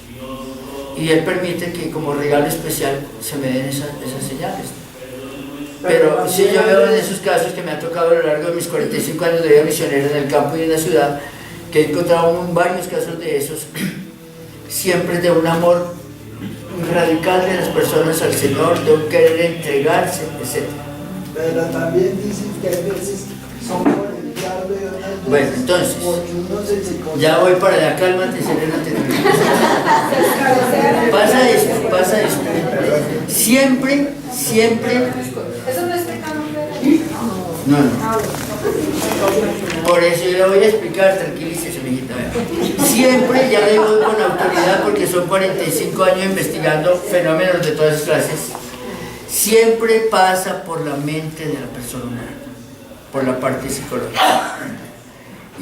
y Él permite que como regalo especial se me den esas señales. Pero sí, yo veo en esos casos que me han tocado a lo largo de mis 45 años de vida misionera en el campo y en la ciudad, que he encontrado varios casos de esos, siempre de un amor radical de las personas al Señor, de un querer entregarse, etc. Pero también dicen que a veces son por el diablo y otras veces bueno, entonces, porque uno se ya voy para allá, cálmate, serénate. Pasa esto. Siempre. ¿Eso no es pecado? No. Por eso yo le voy a explicar, tranquilícese, mijita. Siempre, ya le digo con autoridad porque son 45 años investigando fenómenos de todas clases, siempre pasa por la mente de la persona humana, por la parte psicológica.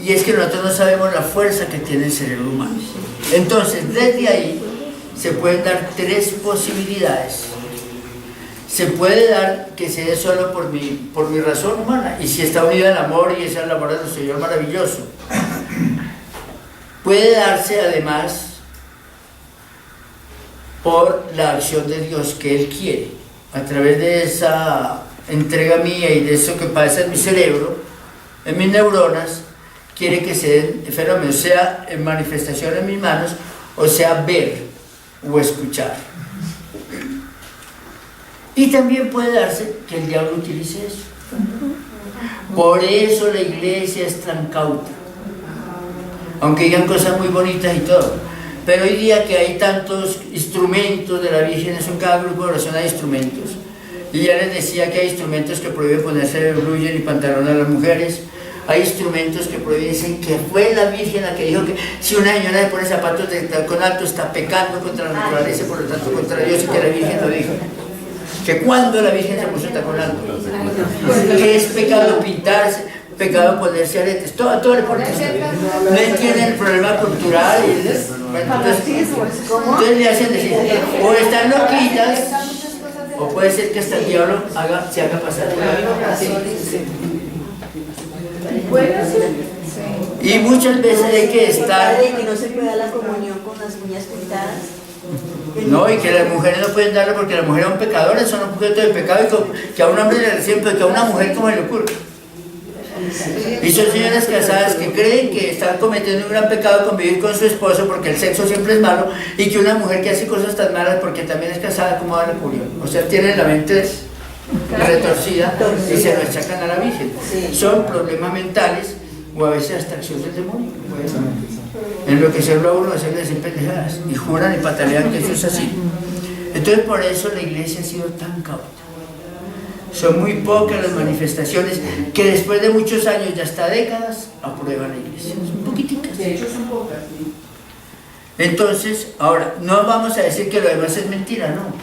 Y es que nosotros no sabemos la fuerza que tiene el cerebro humano. Entonces, desde ahí se pueden dar 3 posibilidades. Se puede dar que se dé solo por mi razón humana, y si está unida al amor y es el amor del Señor maravilloso. Puede darse además por la acción de Dios que Él quiere, a través de esa entrega mía y de eso que pasa en mi cerebro, en mis neuronas, quiere que se den fenómenos, sea en manifestación en mis manos, o sea ver o escuchar. Y también puede darse que el diablo utilice eso. Por eso la iglesia es tan cauta, aunque digan cosas muy bonitas y todo. Pero hoy día que hay tantos instrumentos de la Virgen, eso en cada grupo de oración hay instrumentos. Y ya les decía que hay instrumentos que prohíben ponerse bluyer y pantalón a las mujeres. Hay instrumentos que prohíben, dicen que fue la Virgen la que dijo que si una señora le pone zapatos de tacón alto está pecando contra la naturaleza, por lo tanto contra Dios, y que la Virgen lo dijo. Que cuando la Virgen se puso tacón alto, que es pecado pintarse, pecado ponerse aretes, todo le ponen. No entienden el problema cultural. Entonces le hacen decir, o están loquitas, o puede ser que hasta el diablo se haga pasar. Y muchas veces hay que estar. Que no se pueda la comunión con las uñas pintadas. No, y que las mujeres no pueden darlo porque las mujeres son pecadoras, son objeto de pecado, y que a un hombre le reciben, pero que a una mujer como le ocurre. Y son señoras casadas que creen que están cometiendo un gran pecado convivir con su esposo porque el sexo siempre es malo, y que una mujer que hace cosas tan malas porque también es casada, ¿cómo va a ocurrir? O sea, tienen la mente retorcida y se lo achacan a la Virgen. Son problemas mentales o a veces hasta acción del demonio. Enloquecerlo a uno, hacerle decir pendejadas, y juran y patalean que eso es así. Entonces por eso la iglesia ha sido tan cauta. Son muy pocas las manifestaciones que después de muchos años y hasta décadas aprueban la iglesia. Son poquiticas. De hecho son pocas, ¿sí? Entonces, ahora, no vamos a decir que lo demás es mentira, no.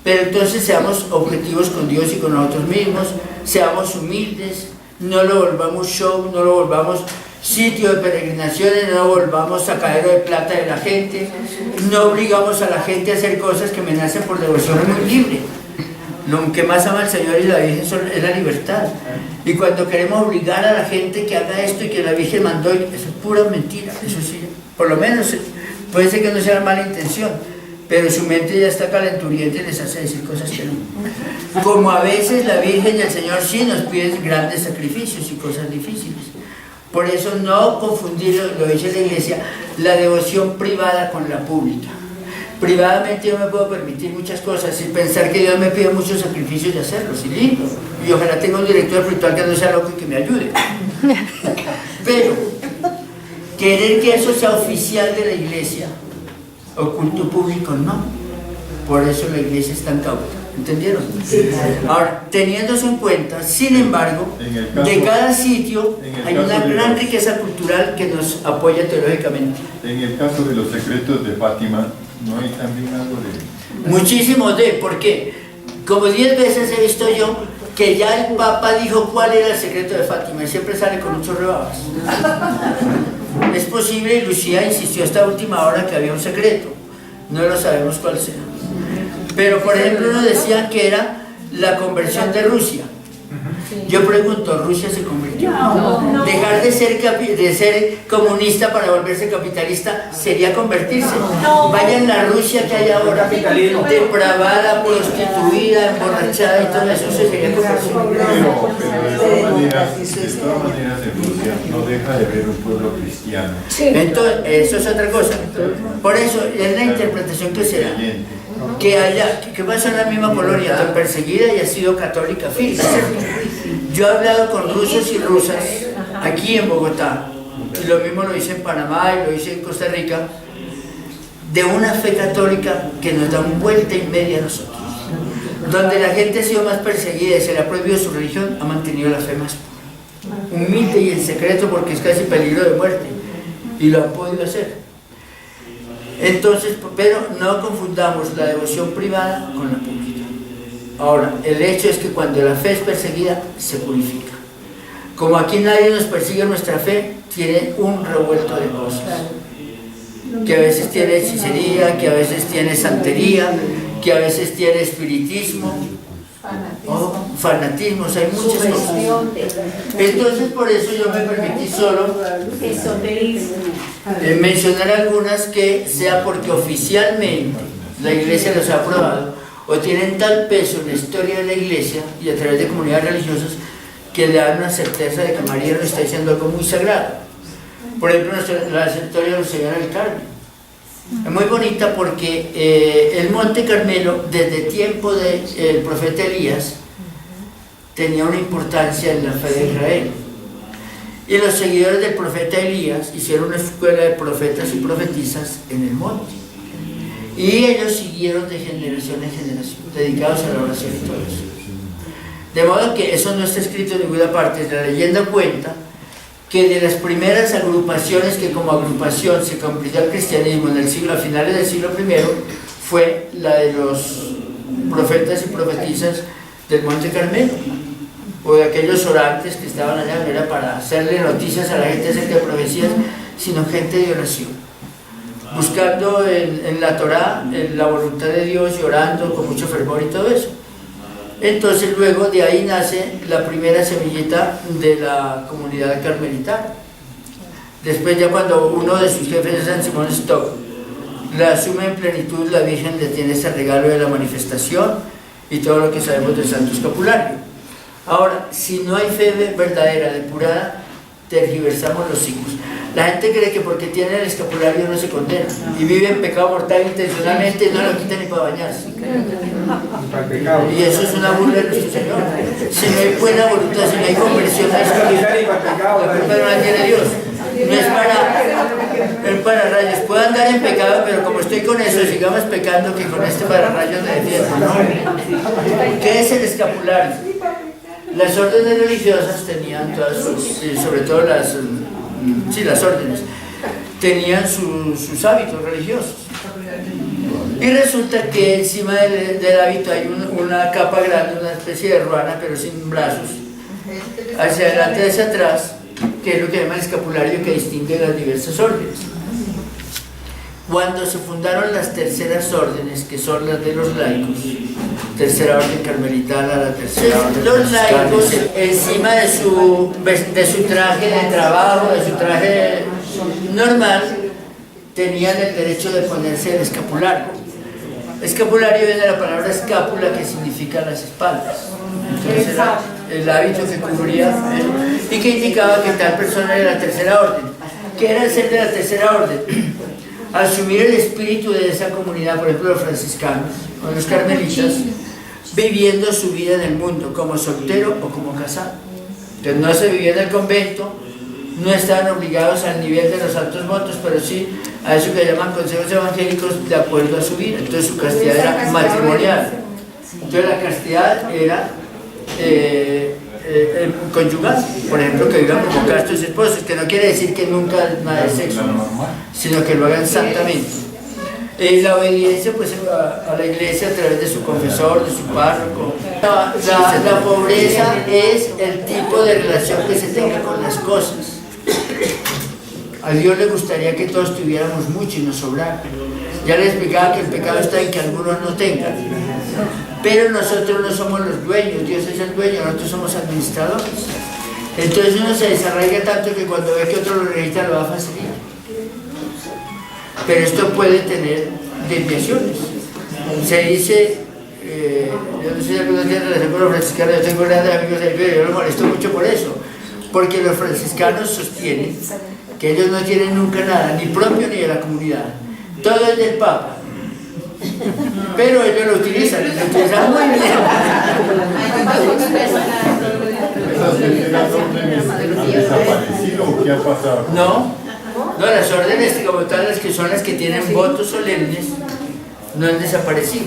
Pero entonces seamos objetivos con Dios y con nosotros mismos, seamos humildes, no lo volvamos show, no lo volvamos sitio de peregrinaciones, no volvamos sacadero de plata de la gente, no obligamos a la gente a hacer cosas que me nacen por devoción muy libre. Lo que más ama el Señor y la Virgen es la libertad. Y cuando queremos obligar a la gente que haga esto y que la Virgen mandó, eso es pura mentira. Eso sí, por lo menos puede ser que no sea mala intención, pero su mente ya está calenturienta y les hace decir cosas que no. Como a veces la Virgen y el Señor sí nos piden grandes sacrificios y cosas difíciles. Por eso no confundir, lo dice la iglesia, la devoción privada con la pública. Privadamente yo me puedo permitir muchas cosas sin pensar que Dios me pide muchos sacrificios de hacerlos, y lindo. Y ojalá tenga un director espiritual que no sea loco y que me ayude. Pero querer que eso sea oficial de la iglesia o culto público, no. Por eso la iglesia es tan cauta. ¿Entendieron? Ahora, teniendo eso en cuenta, sin embargo, de cada sitio hay una gran riqueza cultural que nos apoya teológicamente. En el caso de los secretos de Fátima, ¿no hay también algo de...? Muchísimo porque como 10 veces he visto yo que ya el Papa dijo cuál era el secreto de Fátima y siempre sale con muchos rebabas. Es posible, y Lucía insistió hasta última hora que había un secreto, no lo sabemos cuál sea. Pero por ejemplo uno decía que era la conversión de Rusia. Yo pregunto, ¿Rusia se convirtió? No. Dejar de ser comunista para volverse capitalista sería convertirse. Vayan a la Rusia que hay ahora, depravada, prostituida, emborrachada y todo eso, sería conversión. Pero de todas maneras en Rusia no deja de haber un pueblo cristiano. Entonces, eso es otra cosa. Por eso es la interpretación que se da. Que va a ser la misma Polonia, tan perseguida y ha sido católica firme. Yo he hablado con rusos y rusas aquí en Bogotá, y lo mismo lo hice en Panamá y lo hice en Costa Rica, de una fe católica que nos da una vuelta y media a nosotros. Donde la gente ha sido más perseguida y se le ha prohibido su religión, ha mantenido la fe más pura. Humilde y en secreto porque es casi peligro de muerte. Y lo han podido hacer. Entonces, pero no confundamos la devoción privada con la pública. Ahora, el hecho es que cuando la fe es perseguida, se purifica. Como aquí nadie nos persigue nuestra fe, tiene un revuelto de cosas. Que a veces tiene hechicería, que a veces tiene santería, que a veces tiene espiritismo, fanatismo, o sea, hay muchas cosas. Entonces, por eso yo me permití solo mencionar algunas que sea porque oficialmente la Iglesia los ha aprobado o tienen tal peso en la historia de la Iglesia y a través de comunidades religiosas que le dan una certeza de que María nos está diciendo algo muy sagrado. Por ejemplo, la historia de la Señora del Carmen. Es muy bonita porque el Monte Carmelo, desde tiempo del profeta Elías, tenía una importancia en la fe de Israel. Y los seguidores del profeta Elías hicieron una escuela de profetas y profetisas en el monte. Y ellos siguieron de generación en generación, dedicados a la oración y todo eso. De modo que eso no está escrito en ninguna parte. La leyenda cuenta que de las primeras agrupaciones que como agrupación se convirtió al cristianismo en el siglo, a finales del siglo I, fue la de los profetas y profetisas del Monte Carmelo, o de aquellos orantes que estaban allá. No era para hacerle noticias a la gente acerca de profecías, sino gente de oración, buscando en la Torá la voluntad de Dios y orando con mucho fervor y todo eso. Entonces luego de ahí nace la primera semillita de la comunidad carmelitana. Después ya cuando uno de sus jefes es San Simón Stock, la asume en plenitud, la Virgen le tiene ese regalo de la manifestación y todo lo que sabemos del Santo Escapulario. Ahora, si no hay fe verdadera, depurada, tergiversamos los signos. La gente cree que porque tiene el escapulario no se condena y vive en pecado mortal intencionalmente y no lo quita ni para bañarse. Y eso es una burla de nuestro Señor. Si no hay buena voluntad, si no hay conversión, la culpa no la tiene Dios. No es para rayos. Puedo andar en pecado, pero como estoy con eso, sigamos pecando que con este pararrayos me defiendo. ¿No? ¿Qué es el escapulario? Las órdenes religiosas tenían todas sobre todo las órdenes, tenían sus hábitos religiosos. Y resulta que encima del hábito hay una capa grande, una especie de ruana, pero sin brazos, hacia adelante y hacia atrás, que es lo que llama el escapulario, que distingue las diversas órdenes. Cuando se fundaron las terceras órdenes, que son las de los laicos, tercera orden carmelitana, la tercera orden, los laicos, encima de su traje de trabajo, de su traje normal, tenían el derecho de ponerse el escapulario. Escapulario viene de la palabra escápula, que significa las espaldas. Entonces era el hábito que cubría y que indicaba que tal persona era de la tercera orden. ¿Qué era el ser de la tercera orden? Asumir el espíritu de esa comunidad, por ejemplo los franciscanos o los carmelitas, viviendo su vida en el mundo, como soltero o como casado. Entonces no se vivía en el convento, no estaban obligados al nivel de los altos votos, pero sí a eso que llaman consejos evangélicos de acuerdo a su vida. Entonces su castidad era matrimonial. Entonces la castidad era conyugal, por ejemplo, que vivan como castos esposos, que no quiere decir que nunca nada de sexo, sino que lo hagan santamente. La obediencia pues a la iglesia a través de su confesor, de su párroco. La pobreza es el tipo de relación que se tenga con las cosas. A Dios le gustaría que todos tuviéramos mucho y nos sobrara. Ya les explicaba que el pecado está en que algunos no tengan. Pero nosotros no somos los dueños, Dios es el dueño, nosotros somos administradores. Entonces uno se desarraiga tanto que cuando ve que otro lo necesita lo va a facilitar. Pero esto puede tener desviaciones. Se dice, yo no sé si algunos días relación con los franciscanos, yo tengo grandes amigos ahí, pero yo lo molesto mucho por eso, porque los franciscanos sostienen que ellos no tienen nunca nada, ni propio ni de la comunidad, todo es del Papa, pero ellos lo utilizan muy bien. ¿Esas órdenes han desaparecido o qué ha pasado? No, No, las órdenes como tal, las que son las que tienen votos solemnes, no han desaparecido.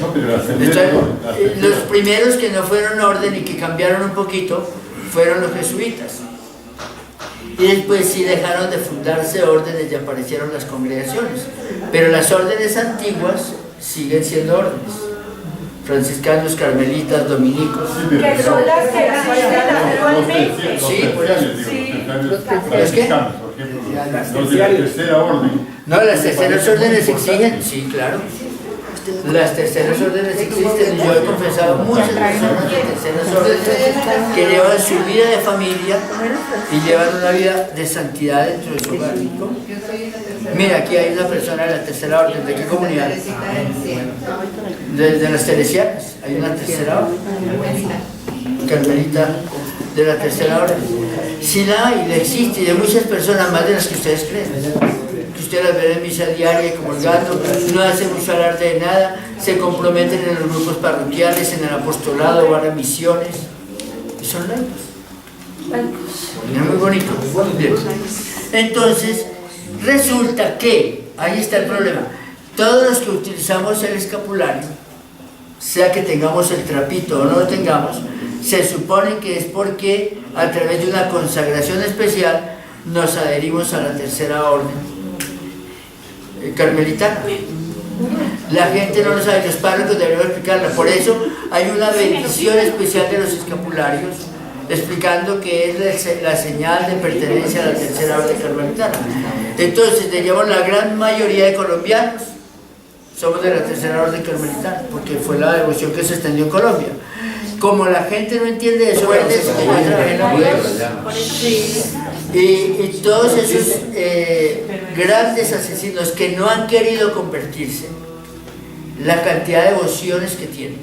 No, pero las Entonces, los primeros que no fueron orden y que cambiaron un poquito fueron los jesuitas. Y después sí dejaron de fundarse órdenes y aparecieron las congregaciones. Pero las órdenes antiguas siguen siendo órdenes. Franciscanos, carmelitas, dominicos. Que son las que existen actualmente. Sí, por eso. ¿Los qué? Por ejemplo, los de la tercera orden. No, las terceras órdenes exigen, sí, claro. Las terceras órdenes existen y yo he confesado muchas personas de terceras órdenes que llevan su vida de familia y llevan una vida de santidad dentro de su hogar. Mira, aquí hay una persona de la tercera orden. ¿De qué comunidad? De las teresianas. Hay una tercera orden. Carmelita de la tercera orden. Sí la hay, la existe, y de muchas personas más de las que ustedes creen. Que ustedes las ven en misa diaria y comulgando, no hacen mucho alarde de nada, se comprometen en los grupos parroquiales, en el apostolado, van a misiones, y son laicos. Es muy bonito. Bien. Entonces, resulta que, ahí está el problema, todos los que utilizamos el escapulario, sea que tengamos el trapito o no lo tengamos, se supone que es porque a través de una consagración especial nos adherimos a la tercera orden carmelitana. La gente no lo sabe, los párrocos deberían explicarla. Por eso hay una bendición especial de los escapularios, explicando que es la señal de pertenencia a la tercera orden carmelitana. Entonces, diríamos, la gran mayoría de colombianos somos de la tercera orden carmelitana, porque fue la devoción que se extendió en Colombia. Como la gente no entiende eso, que yo trabajé en la y todos esos grandes asesinos que no han querido convertirse, la cantidad de devociones que tienen,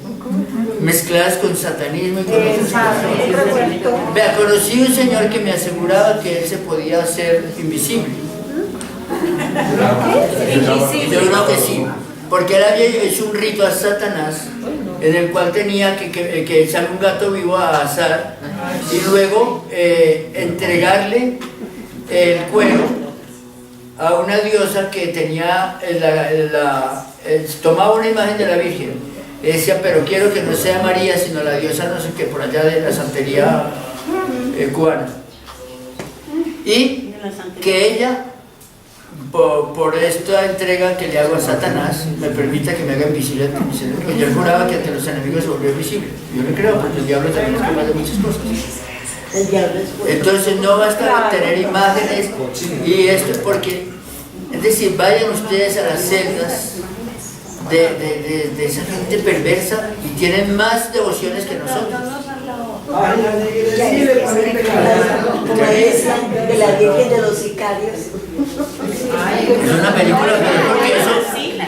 mezcladas con satanismo y con otras cosas. Vea, conocí un señor que me aseguraba que él se podía hacer invisible. Yo creo que sí, porque él había hecho un rito a Satanás en el cual tenía que echar un gato vivo a azar y luego entregarle el cuero a una diosa que tenía tomaba una imagen de la Virgen y decía, pero quiero que no sea María sino la diosa no sé qué, por allá de la santería cubana, y que ella por esta entrega que le hago a Satanás me permita que me haga invisible ante mis enemigos. Yo juraba que ante los enemigos se volvió invisible. Yo le creo, porque el diablo también es capaz de muchas cosas. Entonces no basta tener imágenes y esto, porque, es decir, vayan ustedes a las celdas de esa gente perversa y tienen más devociones que nosotros. Como decían, de la Virgen de los Sicarios. Es una película, porque eso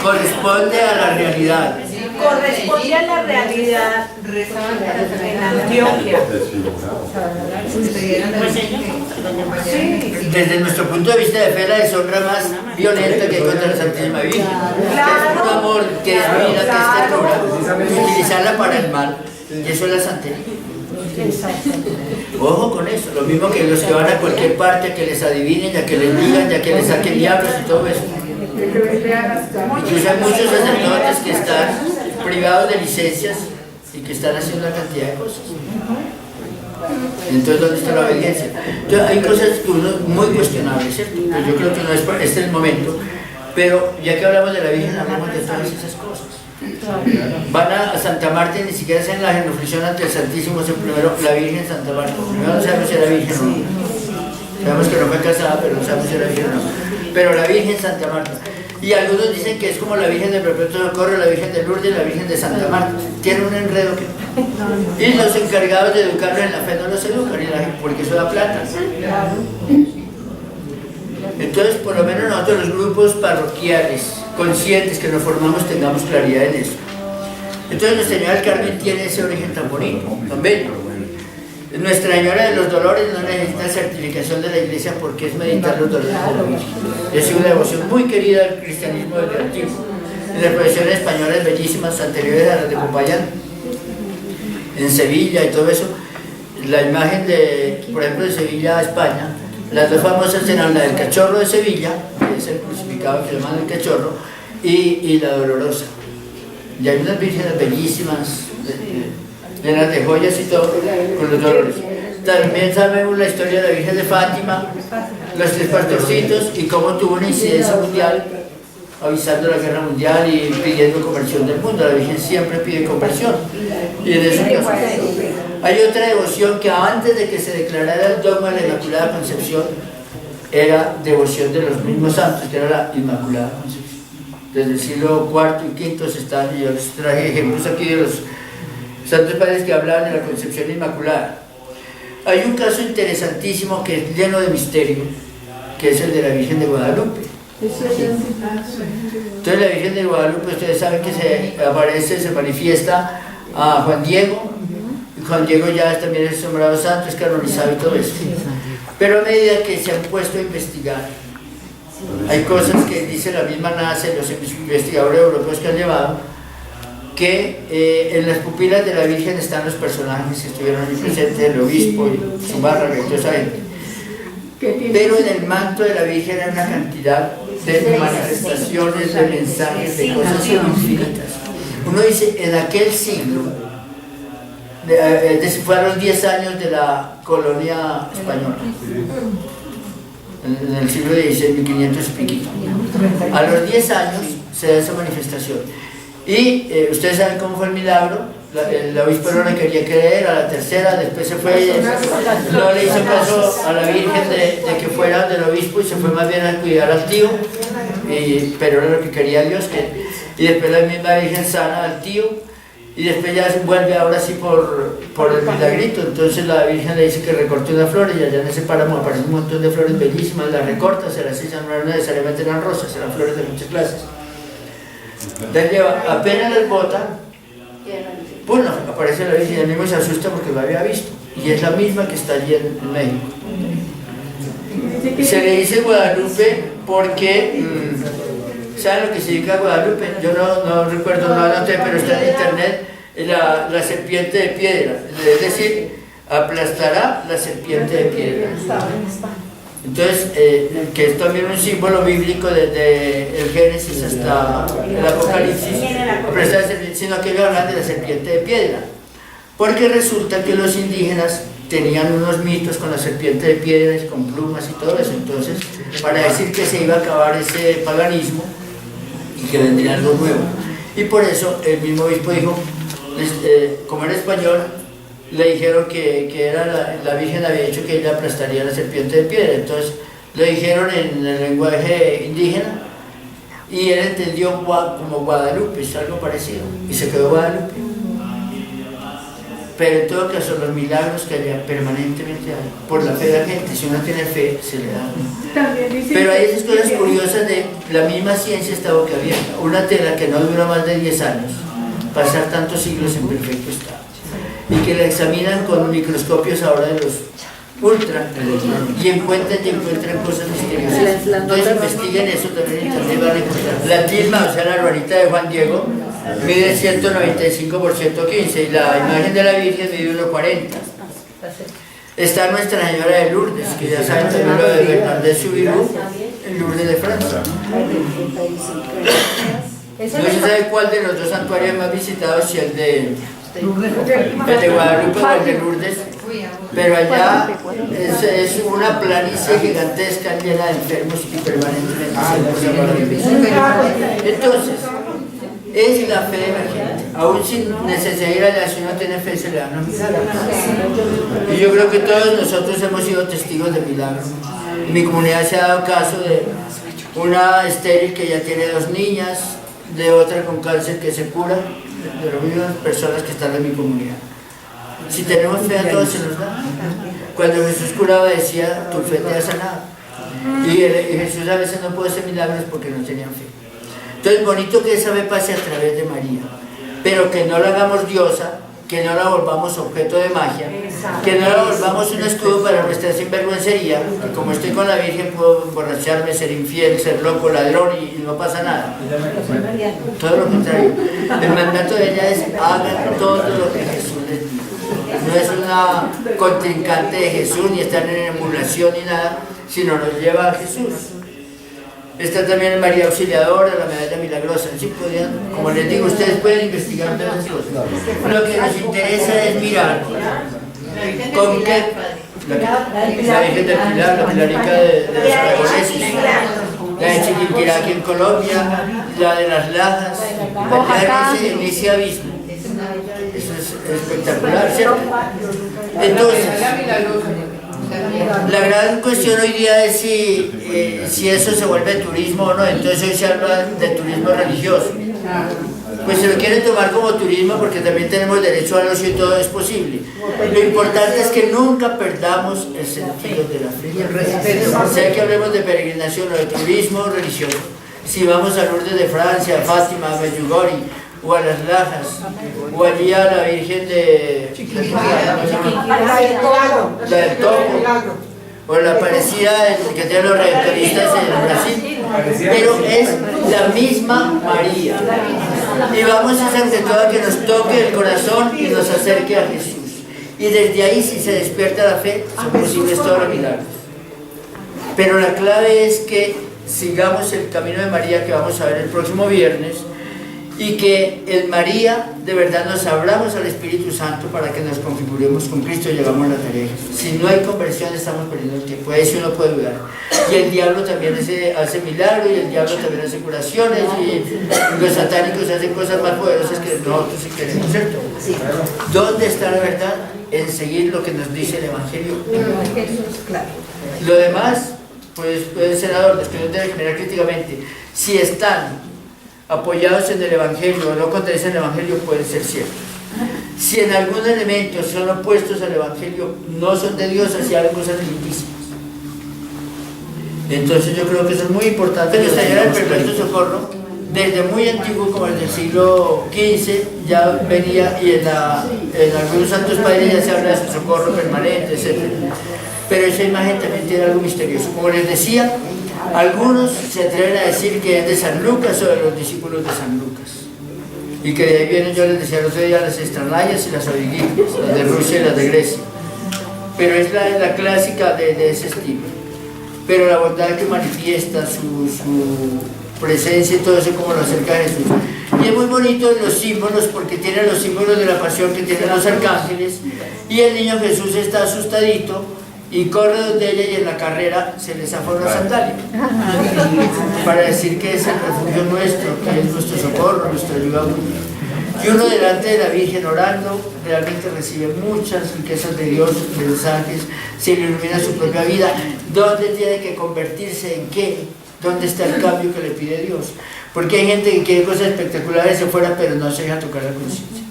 corresponde a la realidad. Corresponde a la realidad en Antioquia. Desde nuestro punto de vista de fe, la deshonra más violenta que hay contra la Santísima Virgen. Es un amor que es vida, que es ternura, y utilizarla para el mal, y eso es la santería. Ojo con eso, lo mismo que los que van a cualquier parte a que les adivinen, a que les digan, a que les saquen diablos y todo eso. Incluso hay muchos sacerdotes que están privados de licencias y que están haciendo una cantidad de cosas. Entonces, ¿dónde está la obediencia? Entonces, hay cosas que uno muy cuestionables, ¿cierto? Pues yo creo que no es este es el momento, pero ya que hablamos de la Virgen, hablamos de todas esas cosas. Van a Santa Marta y ni siquiera hacen la genuflexión ante el Santísimo, es primero la Virgen Santa Marta. Primero no sabemos si era virgen o no. Sabemos que no fue casada, pero no sabemos si era virgen o no. Pero la Virgen Santa Marta. Y algunos dicen que es como la Virgen del Perpetuo Socorro, la Virgen de Lourdes y la Virgen de Santa Marta. Tiene un enredo que... Y los encargados de educarlos en la fe no los educan, porque eso da plata. Entonces, por lo menos nosotros los grupos parroquiales, conscientes que nos formamos, tengamos claridad en eso. Entonces, Nuestra Señora del Carmen tiene ese origen tan bonito, tan bello. Nuestra Señora de los Dolores no necesita certificación de la Iglesia porque es meditar los dolores de la Virgen. Es una devoción muy querida del cristianismo desde antiguo. En las profesiones españolas bellísimas anteriores a las de Popayán, en Sevilla y todo eso, la imagen de, por ejemplo, de Sevilla a España, Las dos famosas eran la del Cachorro de Sevilla, que es el crucificado que llaman el Cachorro, y la Dolorosa. Y hay unas vírgenes bellísimas, llenas de joyas y todo, con los dolores. También sabemos la historia de la Virgen de Fátima, los tres pastorcitos y cómo tuvo una incidencia mundial, avisando la guerra mundial y pidiendo conversión del mundo. La Virgen siempre pide conversión. Y en ese caso hay otra devoción que antes de que se declarara el dogma de la Inmaculada Concepción era devoción de los mismos santos, que era la Inmaculada Concepción. Desde el siglo IV y V se están, y yo les traje ejemplos aquí de los santos padres que hablaban de la Concepción Inmaculada. Hay un caso interesantísimo que es lleno de misterio, que es el de la Virgen de Guadalupe. Entonces la Virgen de Guadalupe, ustedes saben que se manifiesta a Juan Diego, y Juan Diego ya también es nombrado santo, es canonizado y todo eso. Pero a medida que se han puesto a investigar, hay cosas que dice la misma NASA, los investigadores europeos que han llevado, que en las pupilas de la Virgen están los personajes que estuvieron allí presentes, el obispo y su barra, que toda esa gente. Pero en el manto de la Virgen hay una cantidad de manifestaciones, de mensajes, de cosas infinitas. Uno dice, en aquel siglo, fueron los 10 años de la colonia española, en el siglo XVI, 1500 y piquito. A los 10 años se da esa manifestación. Y ustedes saben cómo fue el milagro. El obispo no le quería creer, a la tercera, después se fue, no le hizo caso a la Virgen de que fuera del obispo y se fue más bien a cuidar al tío, pero era lo que quería Dios. Y después la misma Virgen sana al tío, y después ya se vuelve ahora sí por el milagrito. Entonces la Virgen le dice que recorte una flor, y allá en ese páramo aparecen un montón de flores bellísimas, las recorta, se las echan, no necesariamente eran rosas, eran flores de muchas clases. Las lleva, apenas las bota, bueno, aparece la Virgen y el mismo se asusta porque lo había visto, y es la misma que está allí en México. Se le dice Guadalupe porque, ¿saben lo que significa Guadalupe? Yo no recuerdo, no anoté, pero está en internet, la serpiente de piedra, es decir, aplastará la serpiente de piedra. Entonces, que es también un símbolo bíblico desde el Génesis hasta el Apocalipsis, sino que ellos hablan de la serpiente de piedra, porque resulta que los indígenas tenían unos mitos con la serpiente de piedra, con plumas y todo eso. Entonces, para decir que se iba a acabar ese paganismo y que vendría algo nuevo, y por eso el mismo obispo dijo, como era español, le dijeron que era la Virgen había dicho que ella aplastaría la serpiente de piedra. Entonces le dijeron en el lenguaje indígena, y él entendió como Guadalupe, es algo parecido, y se quedó Guadalupe. Pero en todo caso, los milagros que había permanentemente hay, por la fe de la gente, si uno tiene fe, se le da. Pero hay esas cosas curiosas de la misma ciencia está boca abierta. Una tela que no dura más de 10 años, pasar tantos siglos en perfecto estado, y que la examinan con microscopios ahora de los ultra, y encuentran cosas misteriosas. Entonces investiguen eso también en internet, van a encontrar. La tilma, o sea la ruanita de Juan Diego, mide 195 por 115, y la imagen de la Virgen mide 1,40. Está Nuestra Señora de Lourdes, que ya saben también lo de Bernardés Soubirous, en Lourdes de Francia. No se sabe cuál de los dos santuarios más visitados, si el de Guadalupe o el de Lourdes, pero allá es una planicie gigantesca llena de enfermos y permanentemente se. Entonces, es la fe de la gente. Aún sin necesidad de ir allá, si uno tiene fe, se le dan los milagros. Y yo creo que todos nosotros hemos sido testigos de milagros. En mi comunidad se ha dado caso de una estéril que ya tiene 2 niñas, de otra con cáncer que se cura, de las mismas personas que están en mi comunidad. Si tenemos fe, a todos se nos da. Cuando Jesús curaba decía, tu fe te ha sanado. Y Jesús a veces no puede hacer milagros porque no tenían fe. Entonces, bonito que esa fe pase a través de María, pero que no la hagamos diosa, que no la volvamos objeto de magia, que no la volvamos un escudo para nuestra sinvergüencería, que como estoy con la Virgen puedo emborracharme, ser infiel, ser loco, ladrón y no pasa nada. Todo lo contrario. El mandato de ella es, hagan todo lo que Jesús les dijo. no es una contrincante de Jesús, ni están en emulación ni nada, sino nos lleva a Jesús. Está también María Auxiliadora, la medalla milagrosa. ¿Sí podían? Como les digo, ustedes pueden investigar todas las cosas. Lo que nos interesa es mirar con qué la Virgen del Pilar, la Pilarica de los aragoneses, la de Chiquinquirá aquí en Colombia, la de las Lajas, la en ese abismo. Eso es espectacular, ¿cierto? Entonces, la gran cuestión hoy día es si eso se vuelve turismo o no. Entonces hoy se habla de turismo religioso. Pues se lo quieren tomar como turismo porque también tenemos derecho al ocio y todo es posible. Lo importante es que nunca perdamos el sentido de la fe. Sea que hablemos de peregrinación o de turismo religioso. Si vamos a Lourdes de Francia, a Fátima, a Medjugorje, o a las Lajas, o allí a la Virgen de la del Topo, o la Aparecida que tienen los redentoristas en Brasil, pero es la misma María. Y vamos a hacer de todo que nos toque el corazón y nos acerque a Jesús. Y desde ahí, si se despierta la fe, son posibles todos los milagros. Pero la clave es que sigamos el camino de María que vamos a ver el próximo viernes, y que en María de verdad nos abramos al Espíritu Santo para que nos configuremos con Cristo y llegamos a la tarea. Si no hay conversión estamos perdiendo el tiempo, ahí sí uno puede dudar. Y el diablo también hace milagros, y el diablo también hace curaciones, y los satánicos hacen cosas más poderosas que nosotros si queremos, ¿cierto? ¿Dónde está la verdad? En seguir lo que nos dice el Evangelio. Lo demás, pues puede ser adornos que no deben generar críticamente. Si están apoyados en el Evangelio o no contradicen el Evangelio, puede ser cierto. Si en algún elemento son opuestos al Evangelio, no son de Dios, así hay cosas lindísimas. Entonces yo creo que eso es muy importante. Nuestra Señora del Perpetuo Socorro, desde muy antiguo, como desde el siglo XV, ya venía, y en algunos santos padres ya se habla de su socorro permanente, etc. Pero esa imagen también tiene algo misterioso. Como les decía, algunos se atreven a decir que es de San Lucas o de los discípulos de San Lucas. Y que de ahí vienen, yo les decía el otro día, las extrallayas y las oviditas, las de Rusia y las de Grecia. Pero es la clásica de ese estilo. Pero la bondad que manifiesta, su presencia y todo eso, como lo acerca a Jesús. Y es muy bonito los símbolos, porque tiene los símbolos de la pasión que tienen los arcángeles, y el niño Jesús está asustadito y corre donde ella, y en la carrera se le zafa una sandalia para decir que es el refugio nuestro, que es nuestro socorro, nuestra ayuda. Y uno delante de la Virgen orando realmente recibe muchas riquezas de Dios, mensajes, se le ilumina su propia vida. ¿Dónde tiene que convertirse? ¿En qué? ¿Dónde está el cambio que le pide Dios? Porque hay gente que quiere cosas espectaculares de fuera, pero no se deja tocar la conciencia.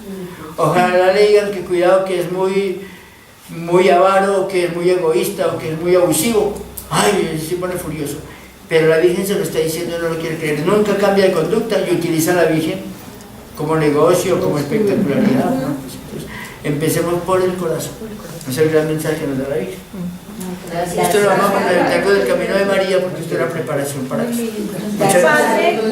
Ojalá le digan que cuidado, que es muy avaro, o que es muy egoísta, o que es muy abusivo. Ay, se pone furioso. Pero la Virgen se lo está diciendo, no lo quiere creer. Nunca cambia de conducta y utiliza a la Virgen como negocio, como espectacularidad, ¿no? Entonces, empecemos por el corazón. Ese es el gran mensaje que nos da la Virgen. Esto lo vamos a poner del camino de María, porque esto era preparación para eso. Muchas gracias.